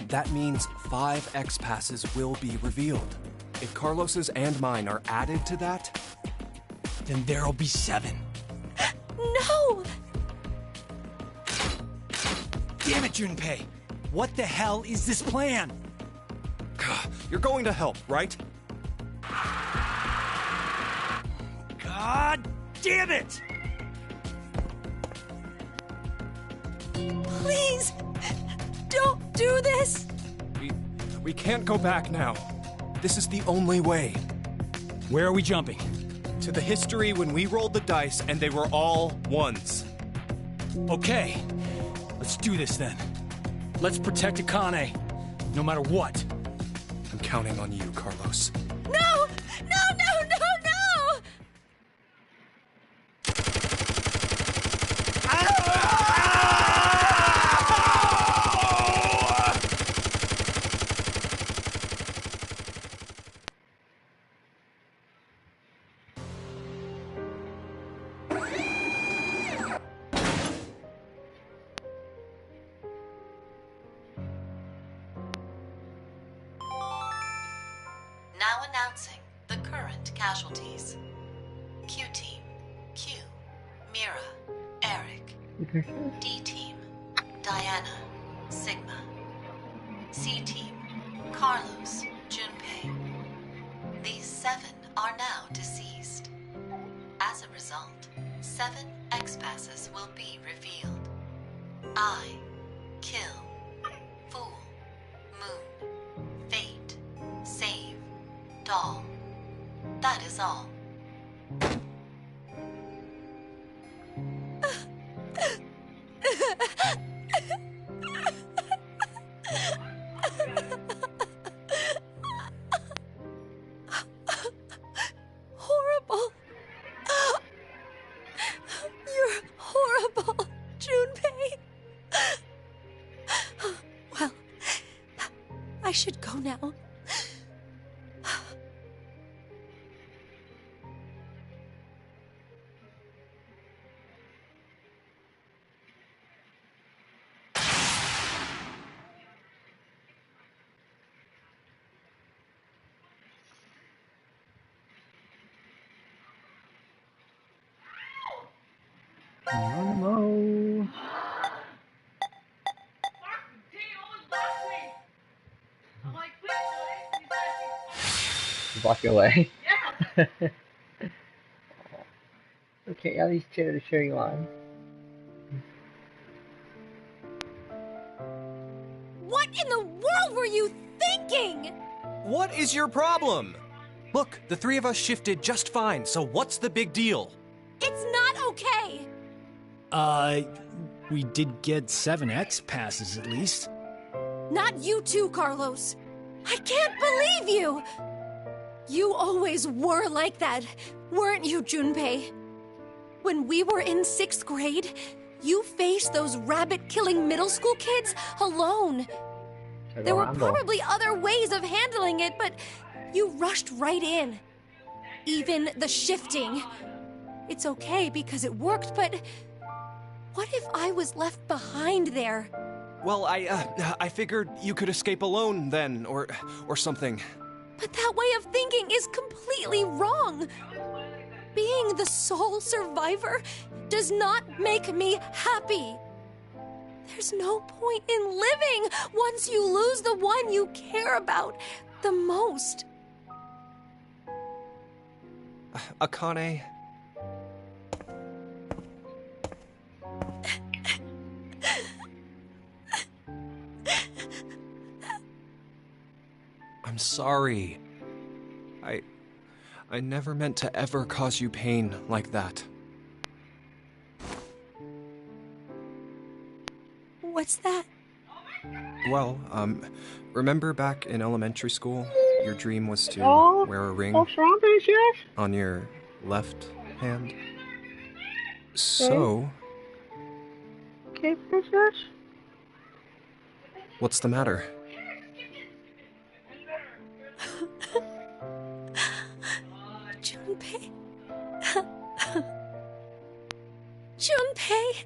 Speaker 3: That means 5 X-passes will be revealed. If Carlos's and mine are added to that,
Speaker 8: Then there'll be 7.
Speaker 6: No!
Speaker 8: Damn it, Junpei! What the hell is this plan?
Speaker 3: you're going to help, right?
Speaker 8: God damn it!
Speaker 6: Please, don't do this!
Speaker 3: We can't go back now. This is the only way.
Speaker 4: Where are we jumping?
Speaker 3: To the history when we rolled the dice and they were all ones.
Speaker 4: Okay, let's do this then. Let's protect Akane, no matter what.
Speaker 3: I'm counting on you, Carlos.
Speaker 6: No! No, no, no, no!
Speaker 5: Now announcing the current casualties. Q-Team, Q, Mira, Eric. D-Team, Diana, Sigma. C-Team, Carlos, Junpei. These 7 are now deceased. As a result, 7 X-passes will be revealed. I, Kill, Fool, Moon, Fate, Save, Doll. That is all.
Speaker 6: Horrible. You're horrible, Junpei. I should go now.
Speaker 1: Geronimo. Block your way.
Speaker 2: Yeah.
Speaker 1: Okay, at least cheer you on.
Speaker 6: What in the world were you thinking?
Speaker 3: What is your problem? Look, the three of us shifted just fine, so what's the big deal?
Speaker 6: It's not okay.
Speaker 4: We did get 7X passes at least.
Speaker 6: Not you too, Carlos. I can't believe you. You always were like that, weren't you, Junpei? When we were in 6th grade, you faced those rabbit-killing middle school kids alone. There were probably other ways of handling it, but you rushed right in. Even the shifting. It's okay because it worked, but what if I was left behind there?
Speaker 3: Well, I figured you could escape alone then, or something.
Speaker 6: But that way of thinking is completely wrong. Being the sole survivor does not make me happy. There's no point in living once you lose the one you care about the most.
Speaker 3: Akane. I'm sorry. I never meant to ever cause you pain like that.
Speaker 6: What's that?
Speaker 3: Well, remember back in elementary school, your dream was to wear a ring on your left hand? So...
Speaker 1: Okay, princess?
Speaker 3: What's the matter?
Speaker 6: Junpei. Junpei.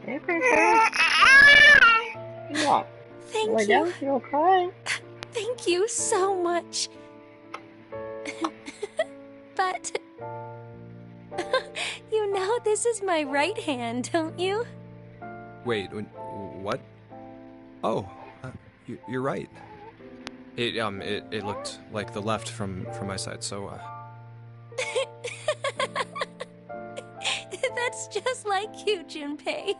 Speaker 1: Hey, princess. What?
Speaker 6: Thank you.
Speaker 1: You're crying.
Speaker 6: Thank you so much. But you know this is my right hand, don't you?
Speaker 3: Wait, what? Oh, you're right. It looked like the left from my side, so,
Speaker 6: That's just like you, Junpei.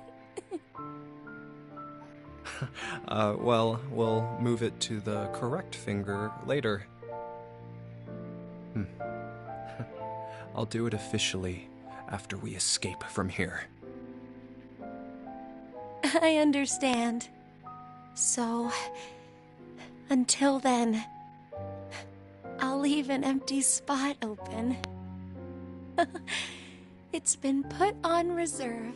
Speaker 3: well, we'll move it to the correct finger later. I'll do it officially after we escape from here.
Speaker 6: I understand. So, until then, I'll leave an empty spot open. It's been put on reserve.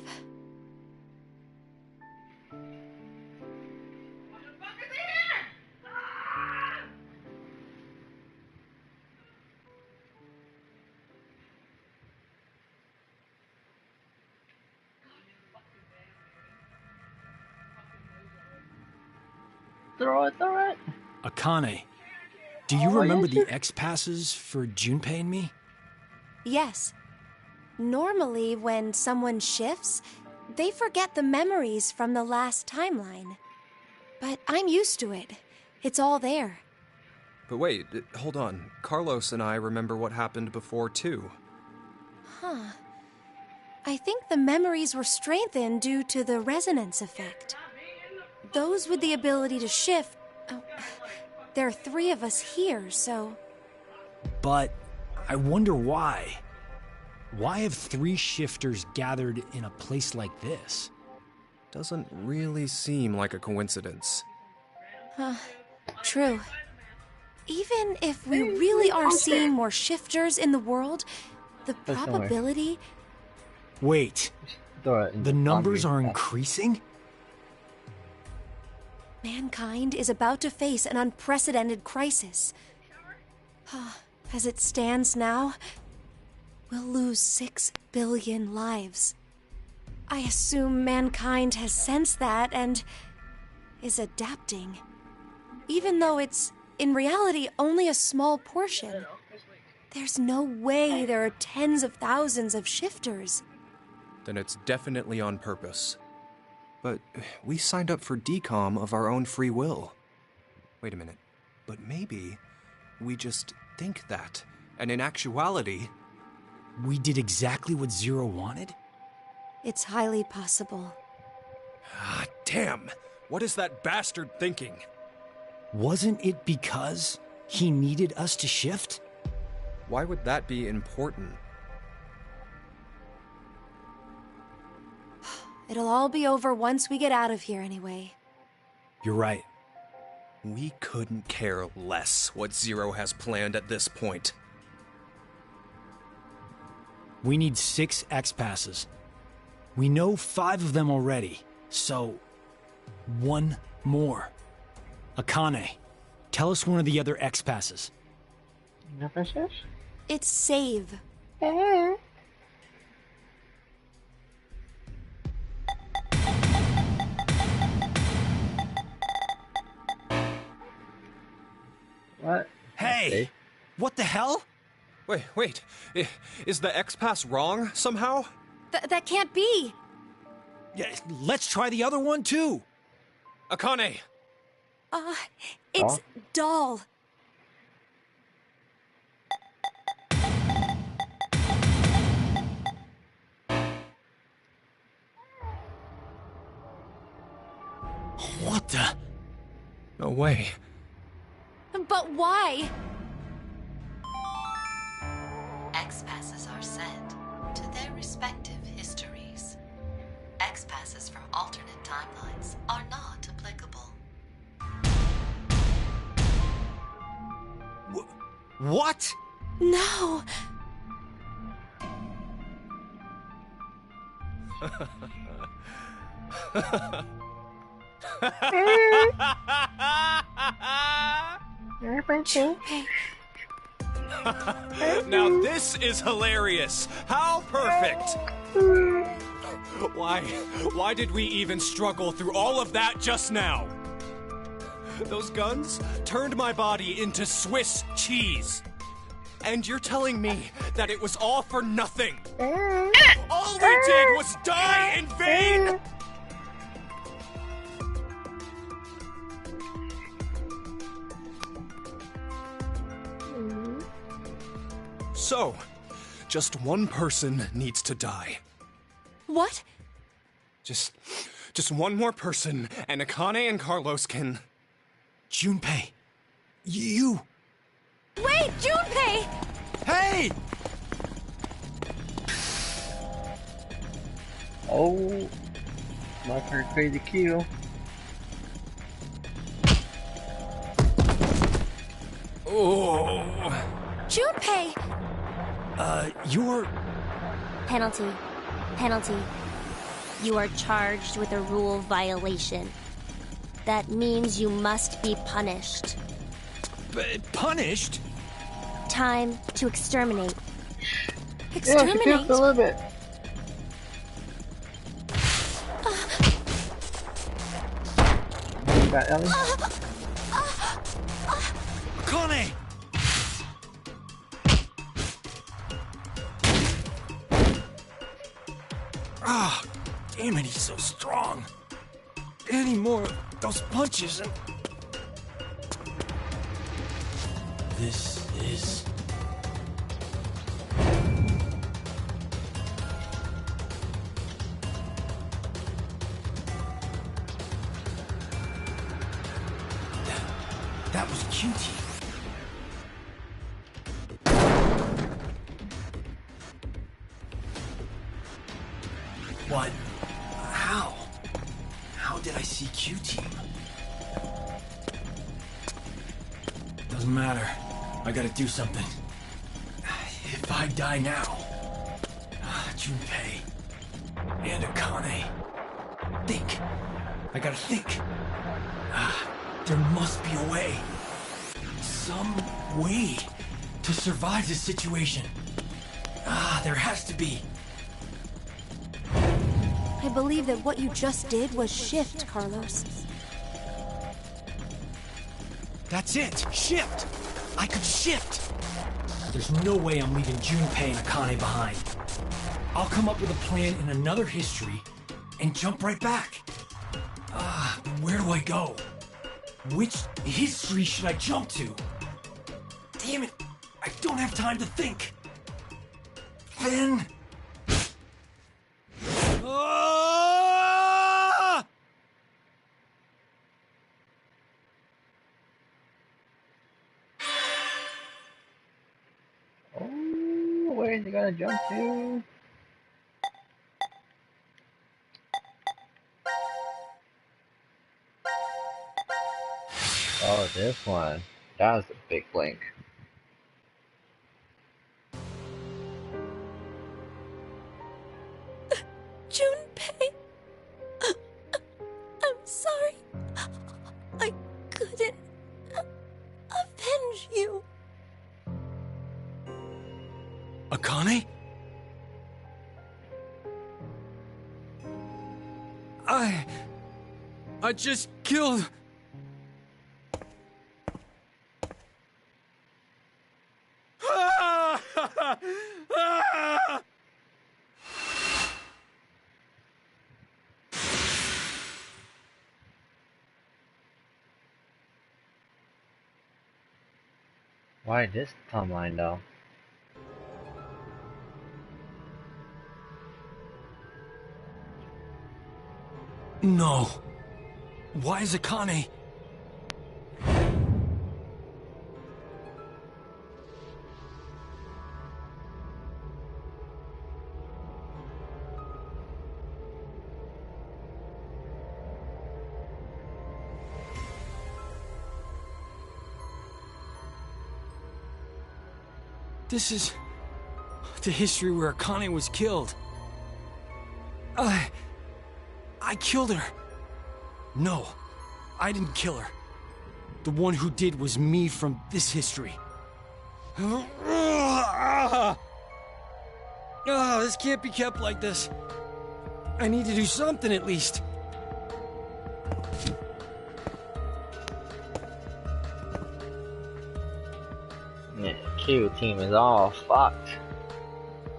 Speaker 1: Throw it.
Speaker 4: Akane, do you remember the X passes for Junpei and me?
Speaker 6: Yes. Normally, when someone shifts, they forget the memories from the last timeline. But I'm used to it. It's all there.
Speaker 3: But wait, hold on. Carlos and I remember what happened before, too.
Speaker 6: Huh. I think the memories were strengthened due to the resonance effect. Those with the ability to shift... there are 3 of us here, so...
Speaker 4: But I wonder why. Why have 3 shifters gathered in a place like this?
Speaker 3: Doesn't really seem like a coincidence.
Speaker 6: True. Even if we really are seeing more shifters in the world, the
Speaker 1: That's somewhere.
Speaker 6: probability...
Speaker 4: Wait,
Speaker 1: Throw it in
Speaker 4: the numbers are
Speaker 1: laundry.
Speaker 4: increasing?
Speaker 6: Mankind is about to face an unprecedented crisis. As it stands now, we'll lose 6 billion lives. I assume mankind has sensed that and is adapting. Even though it's, in reality, only a small portion. There's no way there are tens of thousands of shifters.
Speaker 3: Then it's definitely on purpose. But we signed up for decom of our own free will. Wait a minute. But maybe we just think that. And in actuality...
Speaker 4: We did exactly what Zero wanted?
Speaker 6: It's highly possible.
Speaker 3: Ah, damn! What is that bastard thinking?
Speaker 4: Wasn't it because he needed us to shift?
Speaker 3: Why would that be important?
Speaker 6: It'll all be over once we get out of here anyway.
Speaker 4: You're right.
Speaker 3: We couldn't care less what Zero has planned at this point.
Speaker 4: We need 6 X-Passes. We know 5 of them already, so 1 more. Akane, tell us one of the other X-Passes.
Speaker 6: It's save.
Speaker 1: What?
Speaker 4: Hey!
Speaker 1: Okay.
Speaker 4: What the hell?
Speaker 3: Wait. Is the X-Pass wrong somehow?
Speaker 6: That can't be!
Speaker 4: Yeah, let's try the other one too.
Speaker 3: Akane!
Speaker 6: It's Doll.
Speaker 4: What the?
Speaker 3: No way.
Speaker 6: But why?
Speaker 5: X-passes are sent to their respective histories. X-passes from alternate timelines are not applicable.
Speaker 4: What?
Speaker 6: No!
Speaker 3: Now this is hilarious! How perfect! Why did we even struggle through all of that just now? Those guns turned my body into Swiss cheese. And you're telling me that it was all for nothing? All we did was die in vain? So, just one person needs to die.
Speaker 6: What?
Speaker 3: Just one more person, and Akane and Carlos can...
Speaker 4: Junpei, you...
Speaker 6: Wait, Junpei!
Speaker 4: Hey!
Speaker 1: Oh, my turn crazy kill.
Speaker 3: Oh.
Speaker 6: Junpei!
Speaker 4: You're...
Speaker 9: Penalty. Penalty. You are charged with a rule violation. That means you must be punished.
Speaker 4: punished?
Speaker 9: Time to exterminate.
Speaker 6: Exterminate?
Speaker 1: Yeah, a little bit. Got Ellie?
Speaker 4: Akane! Ah, damn it, he's so strong. Any more of those punches and... This is... That was QT. What? How? How did I see Q-Team? Doesn't matter. I gotta do something. If I die now, Junpei and Akane. Think. I gotta think. There must be a way. Some way to survive this situation. There has to be.
Speaker 6: I believe that what you just did was shift, Carlos.
Speaker 4: That's it! Shift! I could shift! There's no way I'm leaving Junpei and Akane behind. I'll come up with a plan in another history and jump right back. Where do I go? Which history should I jump to? Damn it! I don't have time to think. Then...
Speaker 1: Oh, where is he gonna jump to? Oh, this one. That was a big blink.
Speaker 6: Junpei! I'm sorry. I couldn't avenge you.
Speaker 4: Akane? I just killed...
Speaker 1: Why this timeline though?
Speaker 4: No. Why is Akane... This is the history where Akane was killed. I killed her. No, I didn't kill her. The one who did was me from this history. This can't be kept like this. I need to do something at least.
Speaker 1: Yeah, Q team is all fucked.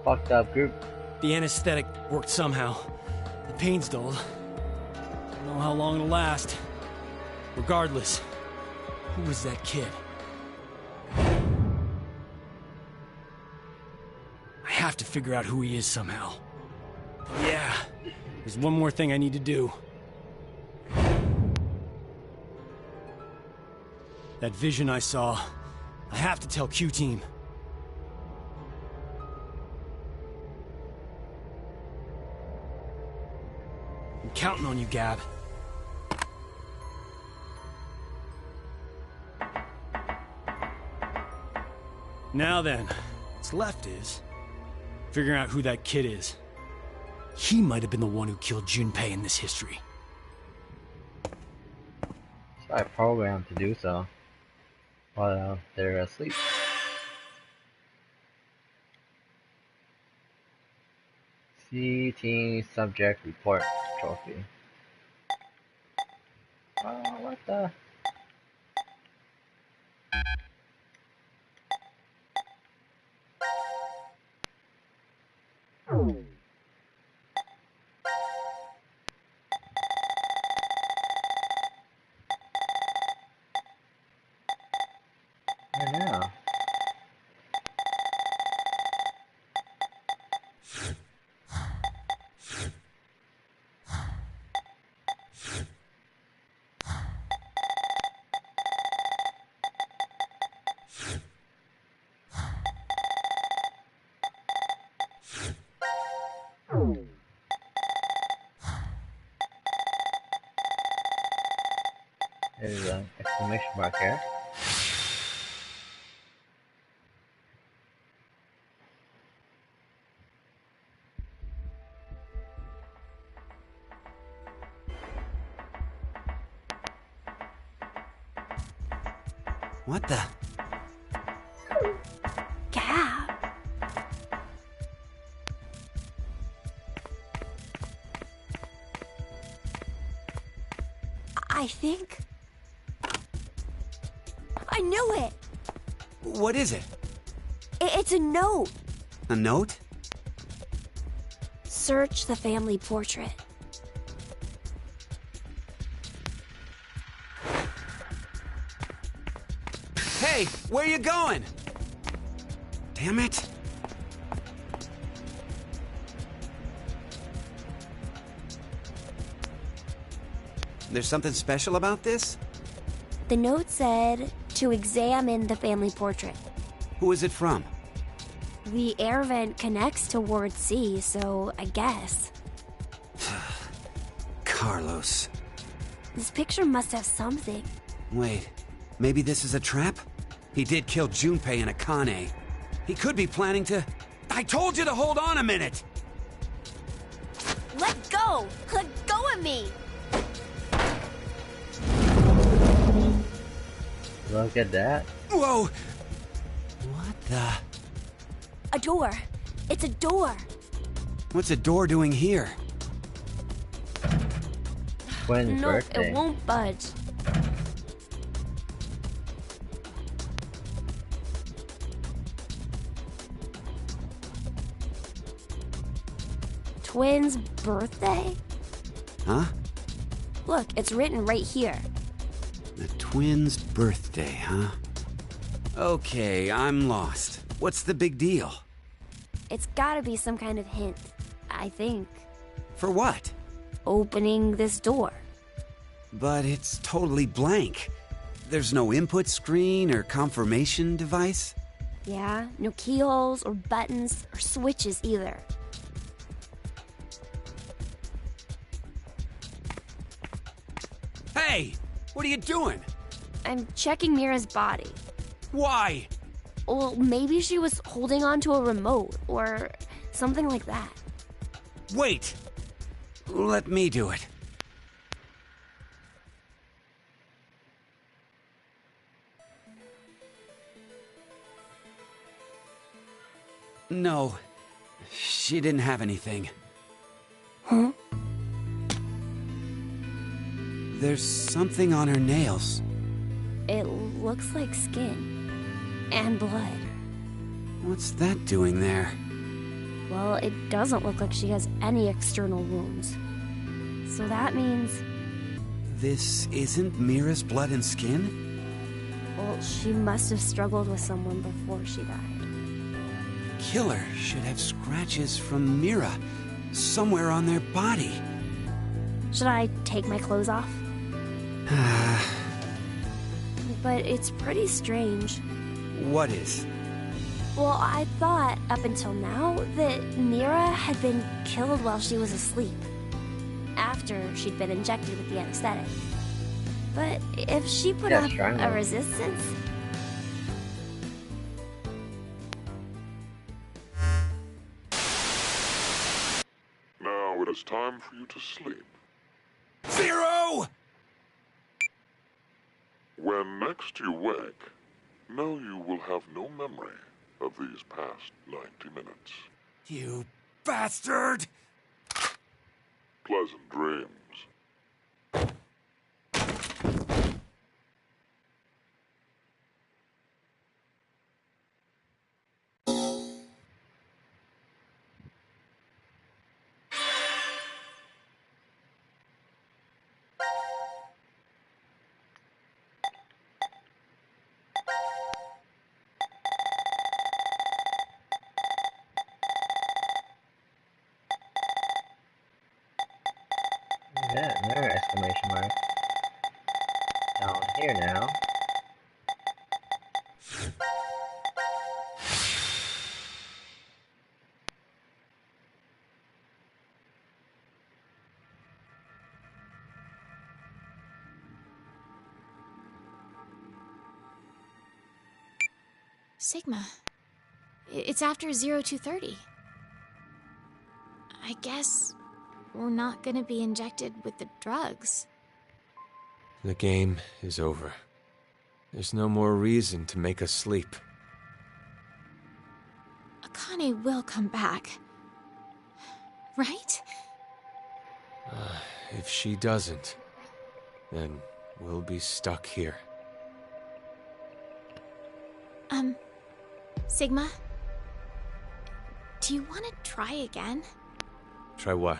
Speaker 1: Fucked up group.
Speaker 4: The anesthetic worked somehow. The pain's dulled. Don't know how long it'll last. Regardless, who was that kid? I have to figure out who he is somehow. Yeah, there's one more thing I need to do. That vision I saw, I have to tell Q-Team. I'm counting on you, Gab. Now then, what's left is figuring out who that kid is. He might have been the one who killed Junpei in this history.
Speaker 1: So I programmed to do so while they're asleep. See team subject report trophy. Oh, what the? Where now? There's an exclamation mark here.
Speaker 10: What the?
Speaker 6: Gab. I think... I knew it!
Speaker 10: What is it?
Speaker 6: It's a note.
Speaker 10: A note?
Speaker 6: Search the family portrait.
Speaker 10: Hey, where you going? Damn it. There's something special about this?
Speaker 6: The note said to examine the family portrait.
Speaker 10: Who is it from?
Speaker 6: The air vent connects to Ward C, so I guess.
Speaker 10: Carlos.
Speaker 6: This picture must have something.
Speaker 10: Wait, maybe this is a trap? He did kill Junpei and Akane. He could be planning to... I told you to hold on a minute!
Speaker 6: Let go! Let go of me!
Speaker 1: Look at that.
Speaker 10: Whoa! What the...
Speaker 6: A door. It's a door.
Speaker 10: What's a door doing here?
Speaker 1: Twins'
Speaker 6: Nope,
Speaker 1: birthday.
Speaker 6: it won't budge. Twins' birthday?
Speaker 10: Huh?
Speaker 6: Look, it's written right here.
Speaker 10: The twins' birthday, huh? Okay, I'm lost. What's the big deal?
Speaker 6: It's gotta be some kind of hint, I think.
Speaker 10: For what?
Speaker 6: Opening this door.
Speaker 10: But it's totally blank. There's no input screen or confirmation device?
Speaker 6: Yeah, no keyholes or buttons or switches either.
Speaker 10: Hey! What are you doing?
Speaker 6: I'm checking Mira's body.
Speaker 10: Why?
Speaker 6: Well, maybe she was holding onto a remote or something like that.
Speaker 10: Wait! Let me do it. No, she didn't have anything.
Speaker 6: Huh?
Speaker 10: There's something on her nails.
Speaker 6: It looks like skin and blood.
Speaker 10: What's that doing there?
Speaker 6: Well, it doesn't look like she has any external wounds. So that means...
Speaker 10: This isn't Mira's blood and skin?
Speaker 6: Well, she must have struggled with someone before she died.
Speaker 10: The killer should have scratches from Mira somewhere on their body.
Speaker 6: Should I take my clothes off? But it's pretty strange.
Speaker 10: What is?
Speaker 6: Well, I thought, up until now, that Mira had been killed while she was asleep. After she'd been injected with the anesthetic. But if she put up a resistance...
Speaker 11: Now it is time for you to sleep.
Speaker 10: Zero!
Speaker 11: When next you wake, know you will have no memory of these past 90 minutes.
Speaker 10: You bastard!
Speaker 11: Pleasant dreams.
Speaker 1: Yeah, another exclamation mark. Down here now.
Speaker 12: Sigma. It's after 0230. I guess we're not gonna be injected with the drugs.
Speaker 13: The game is over. There's no more reason to make us sleep.
Speaker 12: Akane will come back. Right?
Speaker 13: If she doesn't, then we'll be stuck here.
Speaker 12: Sigma? Do you want to try again?
Speaker 13: Try what?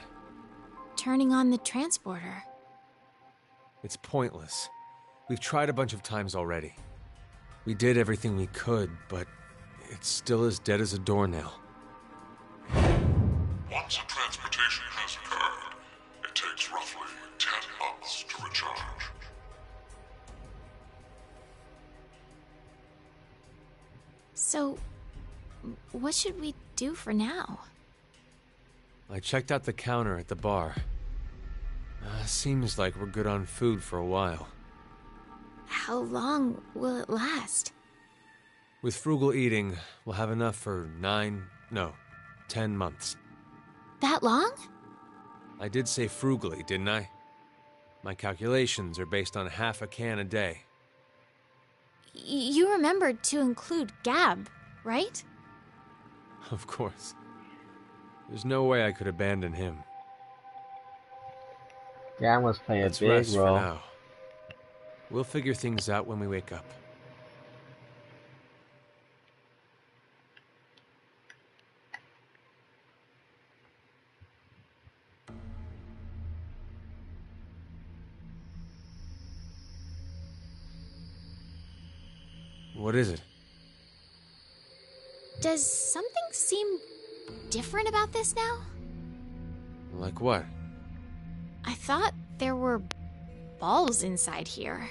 Speaker 12: Turning on the transporter.
Speaker 13: It's pointless. We've tried a bunch of times already. We did everything we could, but it's still as dead as a doornail.
Speaker 11: Once a transmutation has occurred, it takes roughly 10 months to recharge.
Speaker 12: So, what should we do for now?
Speaker 13: I checked out the counter at the bar. Seems like we're good on food for a while.
Speaker 12: How long will it last?
Speaker 13: With frugal eating, we'll have enough for 10 months.
Speaker 12: That long?
Speaker 13: I did say frugally, didn't I? My calculations are based on half a can a day.
Speaker 12: You remembered to include Gab, right?
Speaker 13: Of course. There's no way I could abandon him.
Speaker 1: Gab was playing a
Speaker 13: Let's
Speaker 1: big
Speaker 13: rest
Speaker 1: role.
Speaker 13: for now. We'll figure things out when we wake up. What is it?
Speaker 12: Does something seem different about this now?
Speaker 13: Like what?
Speaker 12: I thought there were balls inside here.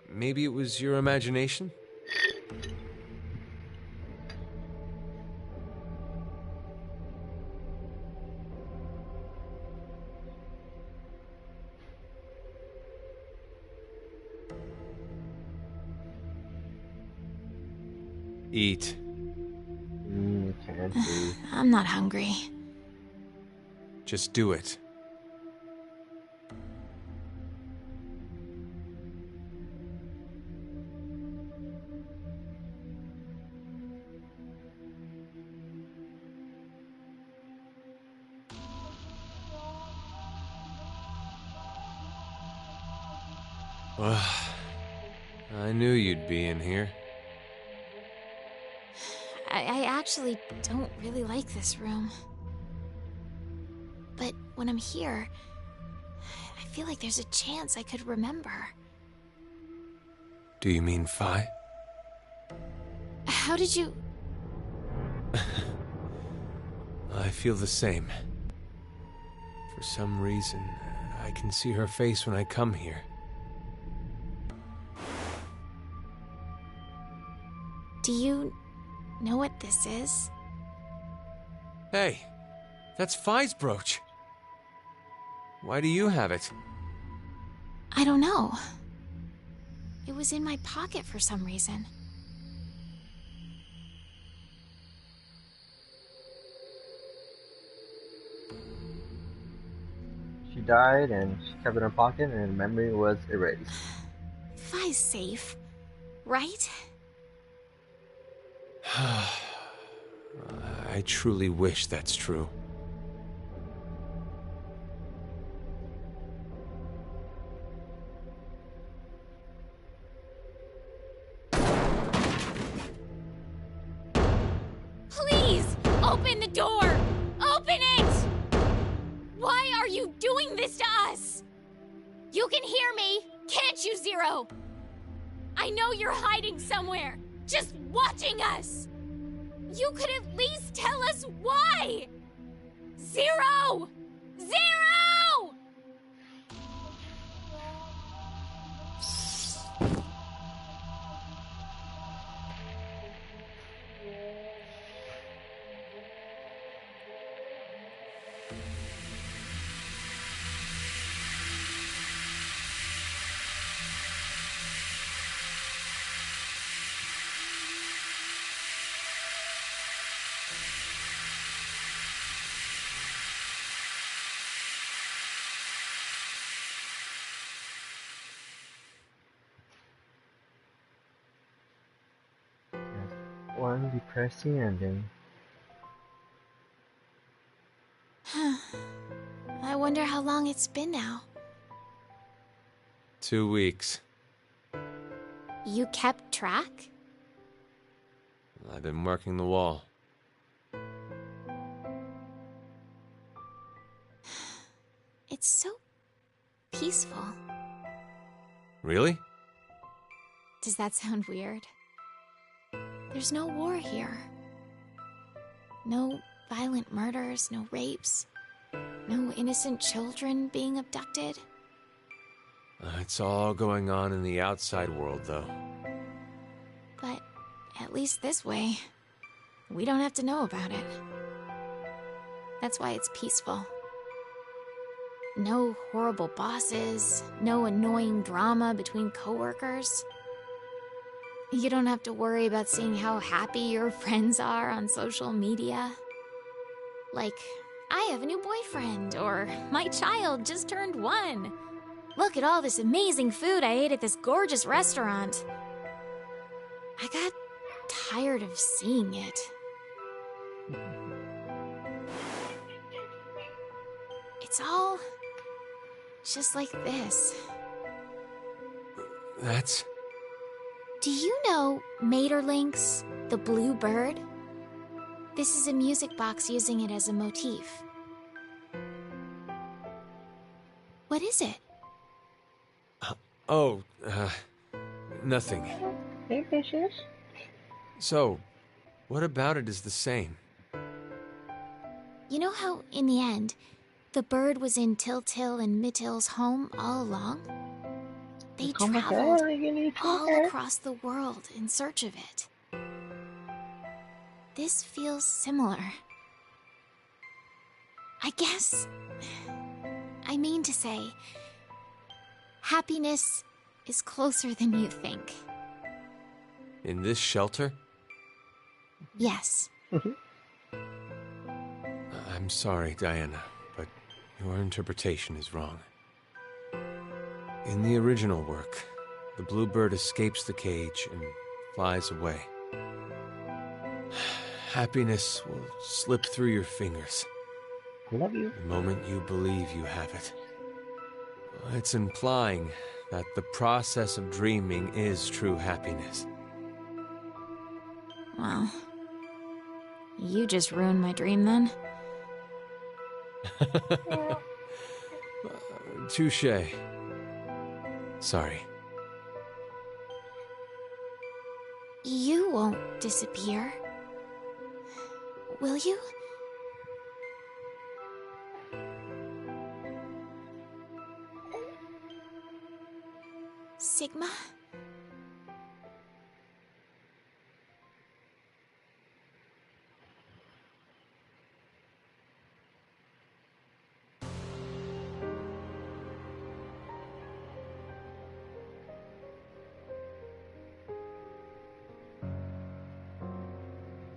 Speaker 13: Maybe it was your imagination? Eat.
Speaker 1: Can't see.
Speaker 12: I'm not hungry.
Speaker 13: Just do it. I knew you'd be in here.
Speaker 12: I actually don't really like this room. But when I'm here, I feel like there's a chance I could remember.
Speaker 13: Do you mean Phi?
Speaker 12: How did you...
Speaker 13: I feel the same. For some reason, I can see her face when I come here.
Speaker 12: Do you know what this is?
Speaker 13: Hey, that's Phi's brooch. Why do you have it?
Speaker 12: I don't know. It was in my pocket for some reason.
Speaker 1: She died and she kept it in her pocket and the memory was erased.
Speaker 12: Phi's safe, right?
Speaker 13: I truly wish that's true.
Speaker 14: Please, open the door! Open it! Why are you doing this to us? You can hear me, can't you, Zero? I know you're hiding somewhere, just watching us! You could at least tell us why! Zero! Zero!
Speaker 1: one depressing ending.
Speaker 12: I wonder how long it's been now.
Speaker 13: 2 weeks.
Speaker 12: You kept track?
Speaker 13: I've been working the wall.
Speaker 12: It's so peaceful.
Speaker 13: Really?
Speaker 12: Does that sound weird? There's no war here. No violent murders, no rapes, no innocent children being abducted.
Speaker 13: It's all going on in the outside world, though.
Speaker 12: But at least this way, we don't have to know about it. That's why it's peaceful. No horrible bosses, no annoying drama between coworkers. You don't have to worry about seeing how happy your friends are on social media. Like, I have a new boyfriend, or my child just turned 1. Look at all this amazing food I ate at this gorgeous restaurant. I got tired of seeing it. It's all just like this.
Speaker 13: That's...
Speaker 12: Do you know Maeterlinck's The Blue Bird? This is a music box using it as a motif. What is it?
Speaker 13: Nothing.
Speaker 2: Hey, fishes.
Speaker 13: So, what about it is the same?
Speaker 12: You know how, in the end, the bird was in Tiltil and Mittil's home all along? They traveled all across the world in search of it. This feels similar. I guess... I mean to say, happiness is closer than you think.
Speaker 13: In this shelter?
Speaker 12: Yes.
Speaker 13: I'm sorry, Diana, but your interpretation is wrong. In the original work, the bluebird escapes the cage and flies away. Happiness will slip through your fingers.
Speaker 1: I love you.
Speaker 13: The moment you believe you have it. It's implying that the process of dreaming is true happiness.
Speaker 12: Well, you just ruined my dream then.
Speaker 13: Touché. Sorry.
Speaker 12: You won't disappear. Will you? Sigma?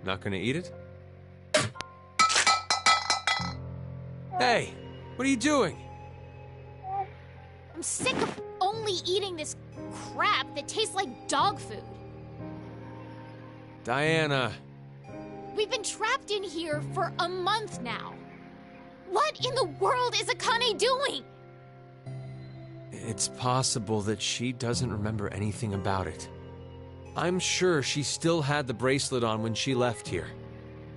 Speaker 13: Not gonna eat it? Hey, what are you doing?
Speaker 14: I'm sick of only eating this crap that tastes like dog food.
Speaker 13: Diana.
Speaker 14: We've been trapped in here for a month now. What in the world is Akane doing?
Speaker 13: It's possible that she doesn't remember anything about it. I'm sure she still had the bracelet on when she left here.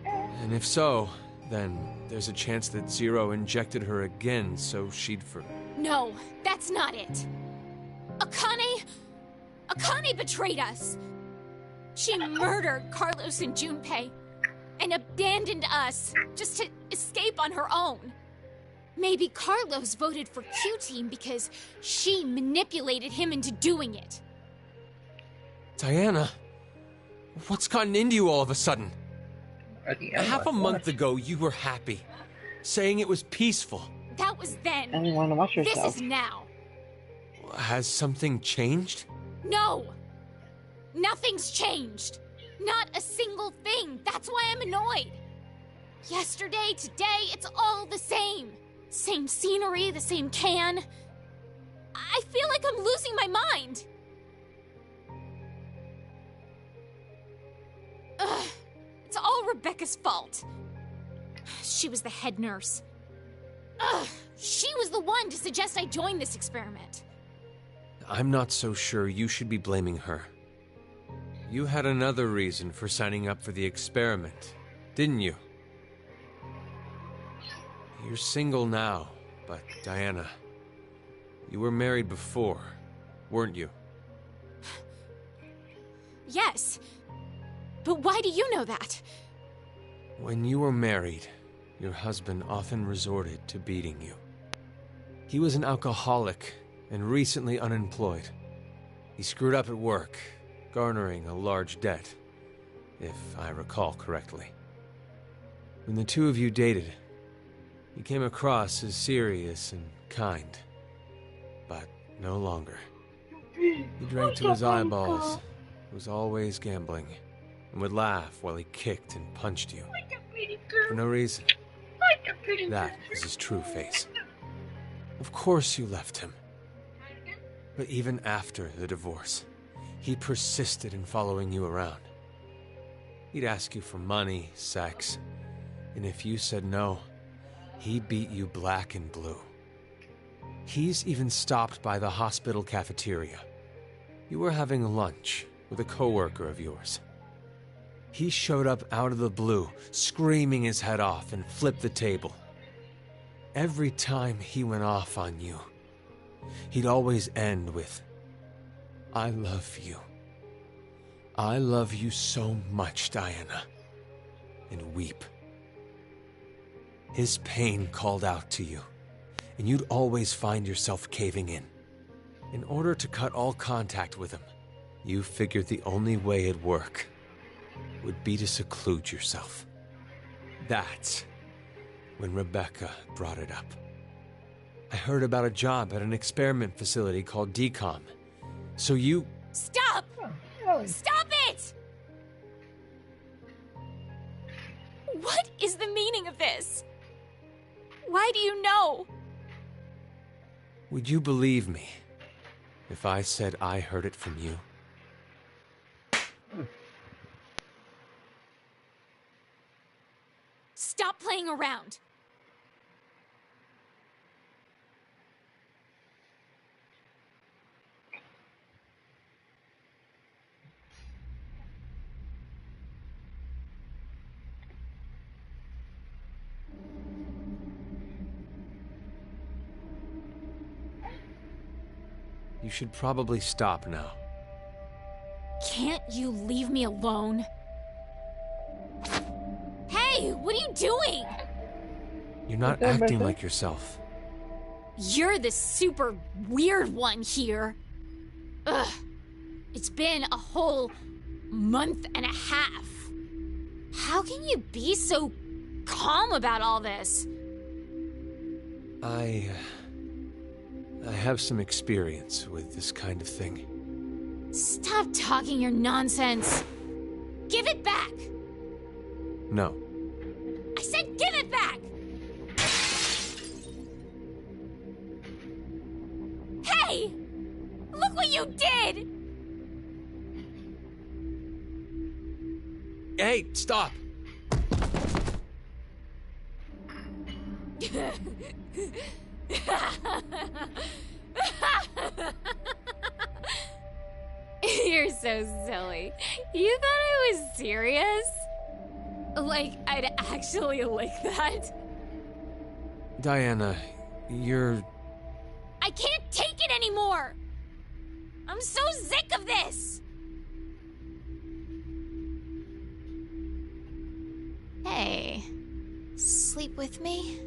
Speaker 13: And if so, then there's a chance that Zero injected her again so she'd
Speaker 14: No, that's not it. Akane betrayed us. She murdered Carlos and Junpei and abandoned us just to escape on her own. Maybe Carlos voted for Q-Team because she manipulated him into doing it.
Speaker 13: Diana, what's gotten into you all of a sudden? Half a month ago, you were happy, saying it was peaceful.
Speaker 14: That was then.
Speaker 1: And you want to watch yourself.
Speaker 14: This is now.
Speaker 13: Has something changed?
Speaker 14: No! Nothing's changed. Not a single thing. That's why I'm annoyed. Yesterday, today, it's all the same. Same scenery, the same can. I feel like I'm losing my mind. Ugh. Rebecca's fault. She was the head nurse. Ugh, she was the one to suggest I join this experiment.
Speaker 13: I'm not so sure you should be blaming her. You had another reason for signing up for the experiment, didn't you? You're single now, but Diana, you were married before, weren't you?
Speaker 14: Yes. But why do you know that?
Speaker 13: When you were married, your husband often resorted to beating you. He was an alcoholic and recently unemployed. He screwed up at work, garnering a large debt, if I recall correctly. When the two of you dated, he came across as serious and kind, but no longer. He drank to his eyeballs, was always gambling, and would laugh while he kicked and punched you. For no reason. That was his true face. Of course you left him. But even after the divorce, he persisted in following you around. He'd ask you for money, sex, and if you said no, he beat you black and blue. He's even stopped by the hospital cafeteria. You were having lunch with a coworker of yours. He showed up out of the blue, screaming his head off, and flipped the table. Every time he went off on you, he'd always end with, "I love you. I love you so much, Diana," and weep. His pain called out to you, and you'd always find yourself caving in. In order to cut all contact with him, you figured the only way it'd work would be to seclude yourself. That's when Rebecca brought it up. I heard about a job at an experiment facility called DECOM. So you...
Speaker 14: Stop! Stop it! What is the meaning of this? Why do you know?
Speaker 13: Would you believe me if I said I heard it from you?
Speaker 14: Stop playing around.
Speaker 13: You should probably stop now.
Speaker 14: Can't you leave me alone? Hey, what are you doing?
Speaker 13: You're not acting like yourself.
Speaker 14: You're the super weird one here. Ugh. It's been a whole month and a half. How can you be so calm about all this?
Speaker 13: I have some experience with this kind of thing.
Speaker 14: Stop talking your nonsense. Give it back.
Speaker 13: No.
Speaker 14: I said give it back. Hey! Look what you did!
Speaker 13: Hey, stop!
Speaker 14: You're so silly. You thought I was serious? Like, I'd actually like that?
Speaker 13: Diana, you're...
Speaker 14: I can't take it anymore! I'm so sick of this!
Speaker 12: Hey, sleep with me?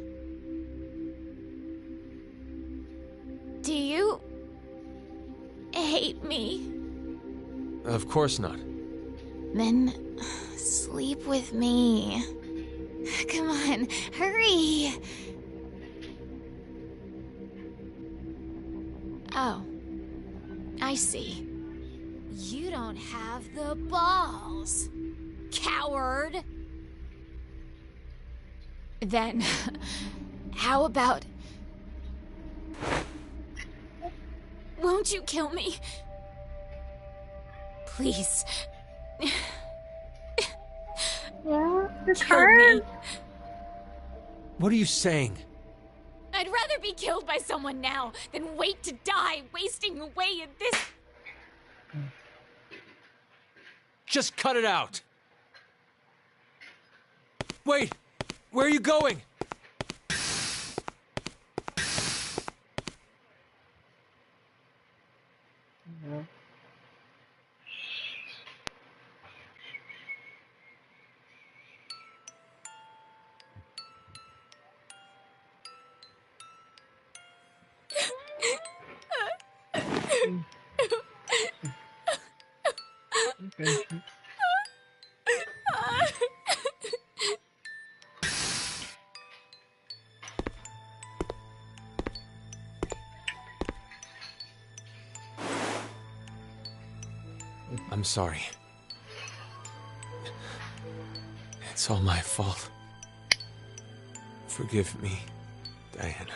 Speaker 12: Do you hate me?
Speaker 13: Of course not.
Speaker 12: Then sleep with me. Come on, hurry! Oh, I see.
Speaker 14: You don't have the balls, coward! Then, how about... Won't you kill me? Please.
Speaker 2: Yeah?
Speaker 14: Kill me.
Speaker 13: What are you saying?
Speaker 14: I'd rather be killed by someone now than wait to die, wasting away in this.
Speaker 13: Just cut it out. Wait! Where are you going? I'm sorry. It's all my fault. Forgive me, Diana.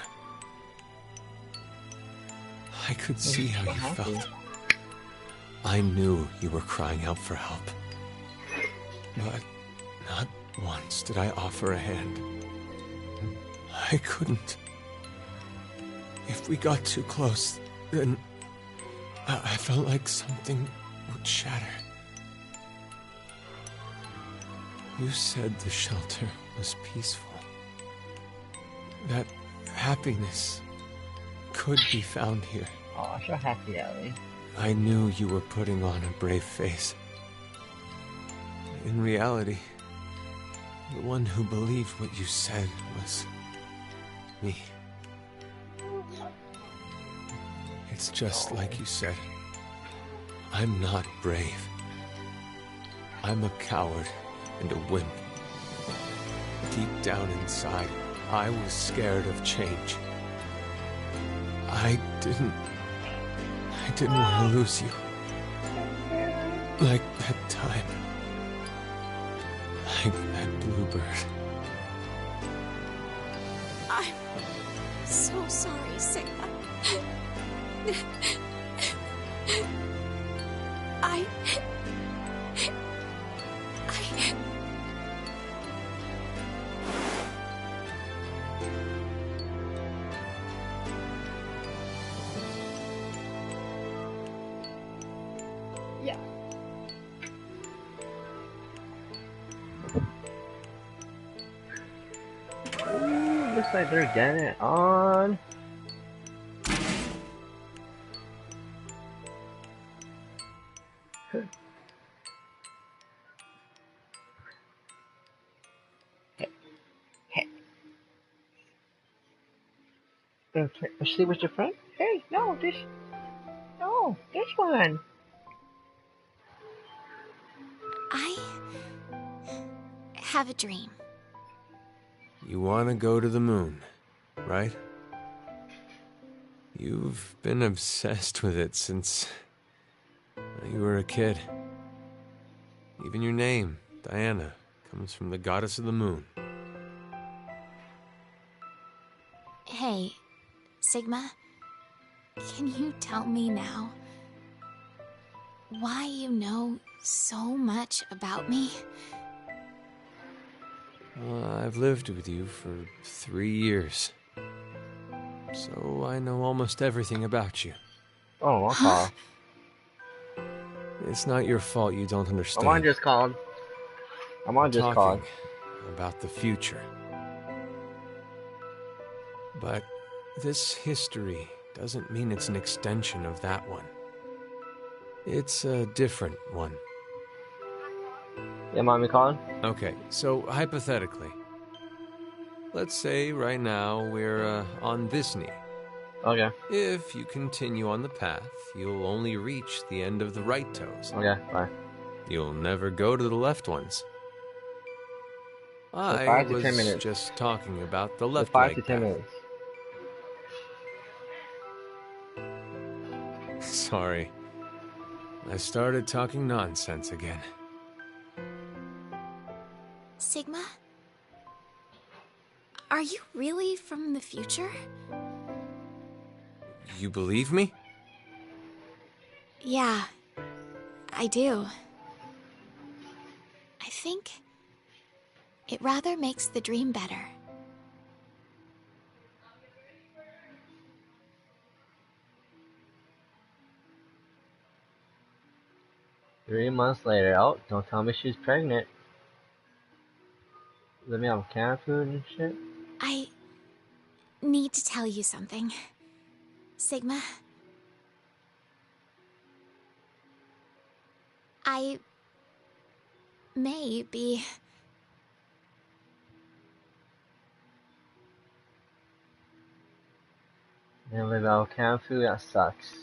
Speaker 13: I could see how you felt. I knew you were crying out for help. But not once did I offer a hand. I couldn't. If we got too close, then I felt like something would shatter. You said the shelter was peaceful. That happiness could be found here.
Speaker 1: Oh, so happy, Ellie.
Speaker 13: I knew you were putting on a brave face. In reality, the one who believed what you said was me. It's just like you said. I'm not brave. I'm a coward and a wimp. Deep down inside, I was scared of change. I didn't want to lose you. Like that time. Like that bluebird.
Speaker 6: I'm so sorry, Sigma.
Speaker 1: Yeah. Ooh, looks like they're getting it on. Okay, see with your friend? Hey, no, this one.
Speaker 12: I have a dream.
Speaker 13: You want to go to the moon, right? You've been obsessed with it since you were a kid. Even your name, Diana, comes from the goddess of the moon.
Speaker 12: Hey, Sigma, can you tell me now why you know so much about me?
Speaker 13: I've lived with you for 3 years, so I know almost everything about you.
Speaker 1: Oh, okay.
Speaker 13: It's not your fault you don't understand.
Speaker 1: I'm on just called.
Speaker 13: Talking about the future. But this history doesn't mean it's an extension of that one. It's a different one.
Speaker 1: Yeah, mommy calling?
Speaker 13: Okay, so hypothetically, let's say right now we're on this knee.
Speaker 1: Okay.
Speaker 13: If you continue on the path, you'll only reach the end of the right toes.
Speaker 1: Okay, bye.
Speaker 13: You'll never go to the left ones. I
Speaker 1: 5 to
Speaker 13: was
Speaker 1: 10 minutes.
Speaker 13: just talking about the left
Speaker 1: 5
Speaker 13: leg
Speaker 1: to 10
Speaker 13: path.
Speaker 1: minutes.
Speaker 13: Sorry. I started talking nonsense again.
Speaker 12: Sigma? Are you really from the future?
Speaker 13: You believe me?
Speaker 12: Yeah, I do. I think It rather makes the dream better.
Speaker 1: Three months later. Oh, don't tell me she's pregnant. Let me have canned food and shit.
Speaker 12: I need to tell you something. Sigma. I may be...
Speaker 1: And live out canned food, that sucks.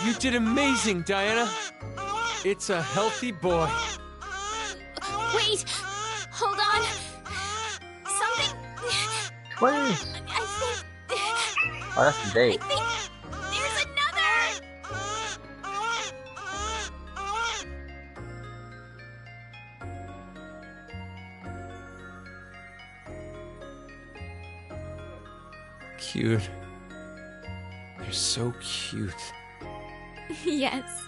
Speaker 13: You did amazing, Diana. It's a healthy boy.
Speaker 12: Wait! Hold on! Something...
Speaker 1: Twins!
Speaker 12: I think...
Speaker 1: Oh, that's the date.
Speaker 12: I think there's another!
Speaker 13: Cute. They're so cute.
Speaker 12: Yes.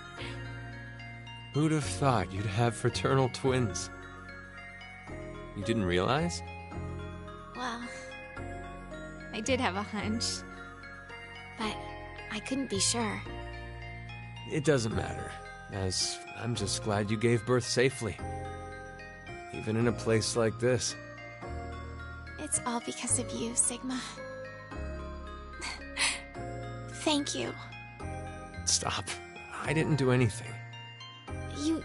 Speaker 13: Who'd have thought you'd have fraternal twins? You didn't realize?
Speaker 12: Well, I did have a hunch, but I couldn't be sure.
Speaker 13: It doesn't matter, as I'm just glad you gave birth safely. Even in a place like this.
Speaker 12: It's all because of you, Sigma. Thank you.
Speaker 13: Stop. I didn't do anything.
Speaker 12: You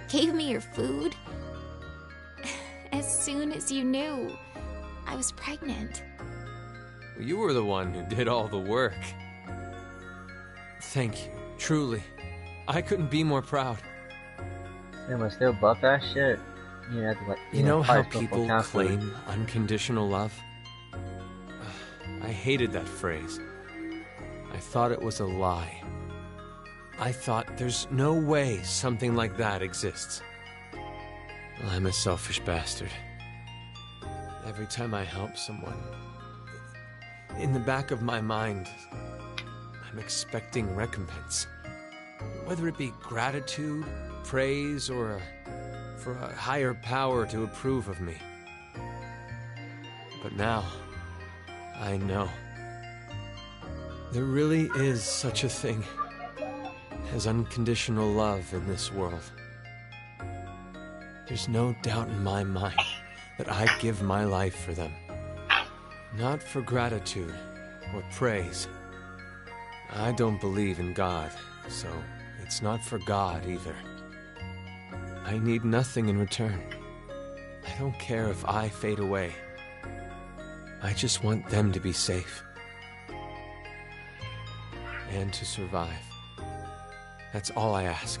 Speaker 12: gave me your food as soon as you knew I was pregnant.
Speaker 13: You were the one who did all the work. Thank you, truly. I couldn't be more proud.
Speaker 1: Am I still buff that shit? You have to, like,
Speaker 13: You know how
Speaker 1: fight
Speaker 13: people
Speaker 1: football
Speaker 13: claim unconditional love? I hated that phrase. I thought it was a lie. I thought there's no way something like that exists. Well, I'm a selfish bastard. Every time I help someone, in the back of my mind, I'm expecting recompense. Whether it be gratitude, praise, or for a higher power to approve of me. But now, I know. There really is such a thing as unconditional love in this world. There's no doubt in my mind that I'd give my life for them. Not for gratitude or praise. I don't believe in God, so it's not for God either. I need nothing in return. I don't care if I fade away. I just want them to be safe. And to survive. That's all I ask.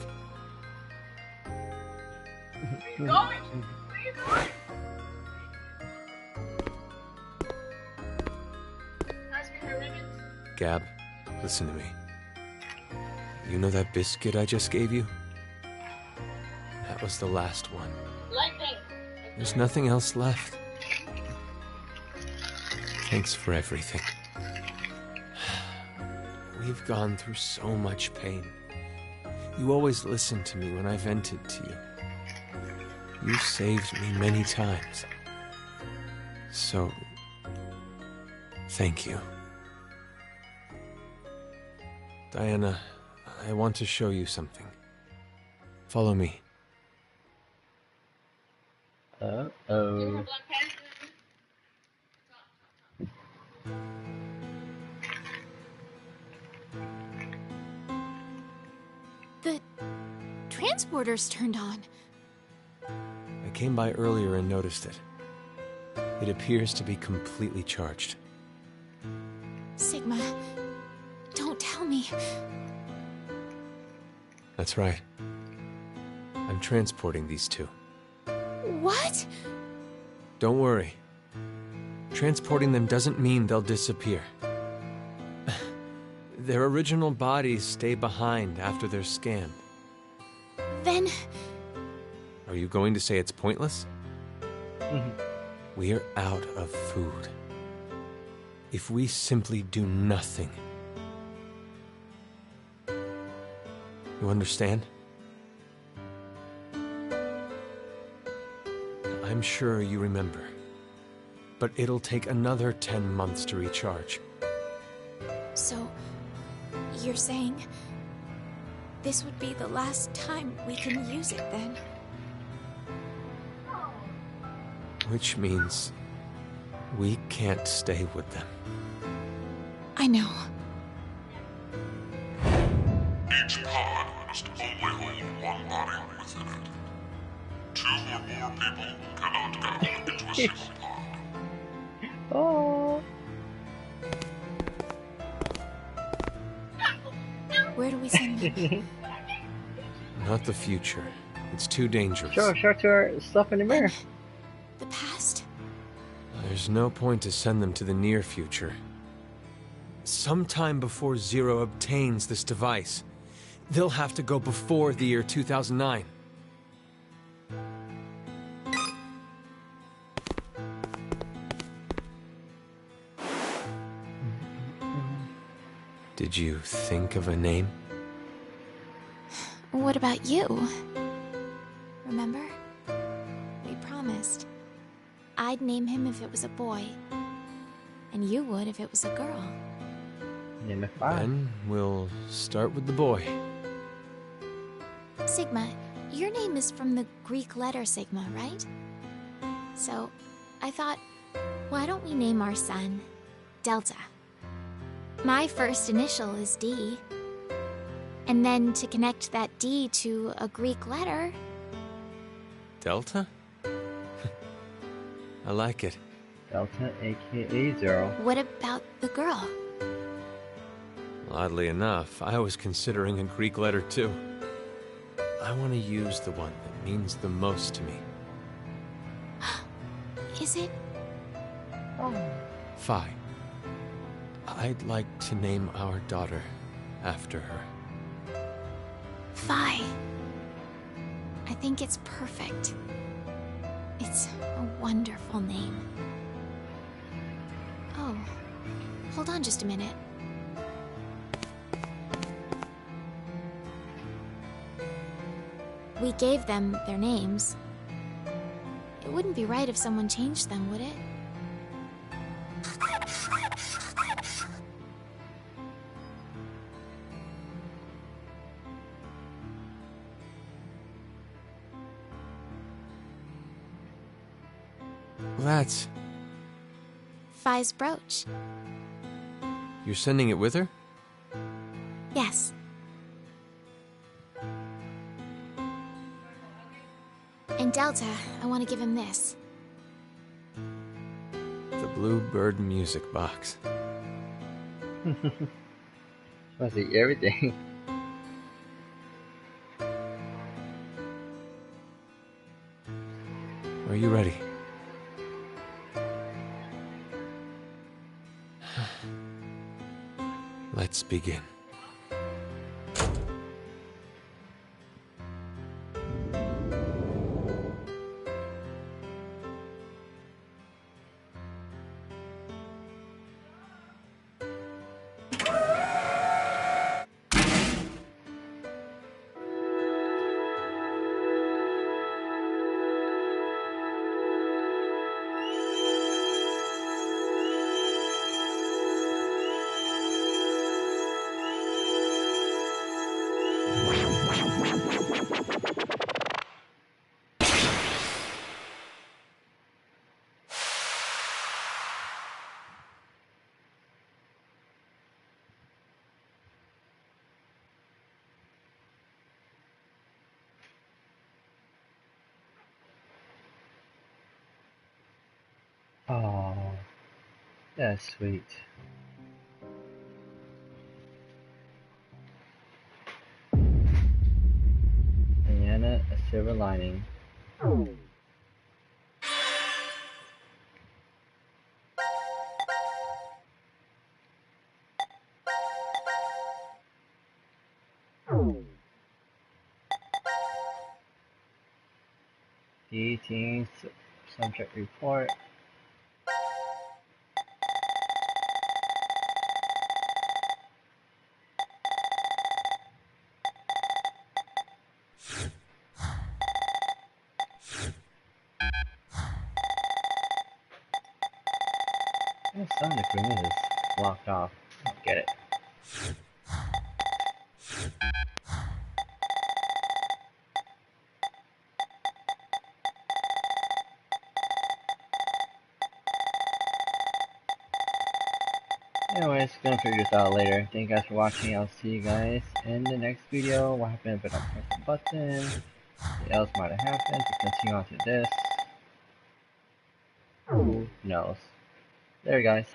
Speaker 13: Gab, listen to me. You know that biscuit I just gave you? That was the last one. There's nothing else left. Thanks for everything. We've gone through so much pain. You always listened to me when I vented to you. You saved me many times. So, thank you. Diana, I want to show you something. Follow me.
Speaker 1: Uh-oh.
Speaker 12: The transporter's turned on.
Speaker 13: I came by earlier and noticed it. It appears to be completely charged.
Speaker 12: Sigma, don't tell me.
Speaker 13: That's right. I'm transporting these two.
Speaker 12: What?
Speaker 13: Don't worry. Transporting them doesn't mean they'll disappear. Their original bodies stay behind after they're scanned.
Speaker 12: Then...
Speaker 13: Are you going to say it's pointless? We're out of food. If we simply do nothing. You understand? I'm sure you remember. But it'll take another 10 months to recharge.
Speaker 12: So, you're saying this would be the last time we can use it then?
Speaker 13: Which means we can't stay with them.
Speaker 12: I know.
Speaker 11: Each pod must only hold one body within it. 2 or more people cannot go into a single pod.
Speaker 1: Oh.
Speaker 12: Where do we send them?
Speaker 13: Not the future. It's too dangerous.
Speaker 1: Show to our stuff in the mirror.
Speaker 12: The past?
Speaker 13: There's no point to send them to the near future. Sometime before Zero obtains this device, they'll have to go before the year 2009. Did you think of a name?
Speaker 12: What about you? Remember? We promised. I'd name him if it was a boy. And you would if it was a girl.
Speaker 1: Name it fine.
Speaker 13: Then we'll start with the boy.
Speaker 12: Sigma, your name is from the Greek letter Sigma, right? So, I thought, why don't we name our son Delta? My first initial is D. And then to connect that D to a Greek letter...
Speaker 13: Delta? I like it.
Speaker 1: Delta, aka Zero.
Speaker 12: What about the girl?
Speaker 13: Oddly enough, I was considering a Greek letter too. I want to use the one that means the most to me.
Speaker 12: Is it?
Speaker 13: Phi. I'd like to name our daughter after her.
Speaker 12: Phi. I think it's perfect. It's a wonderful name. Oh, hold on just a minute. We gave them their names. It wouldn't be right if someone changed them, would it?
Speaker 13: That's...
Speaker 12: Phi's brooch.
Speaker 13: You're sending it with her?
Speaker 12: Yes. And Delta, I want to give him this.
Speaker 13: The Bluebird music box.
Speaker 1: I see everything.
Speaker 13: Are you ready? Let's begin.
Speaker 1: Oh, that's sweet. Diana, a silver lining. Subject report. The sound agreement is locked off. I don't get it. Anyways, gonna figure this out later. Thank you guys for watching. I'll see you guys in the next video. What happened if I don't press the button? What else might have happened to continue on to this? Who knows? There, guys.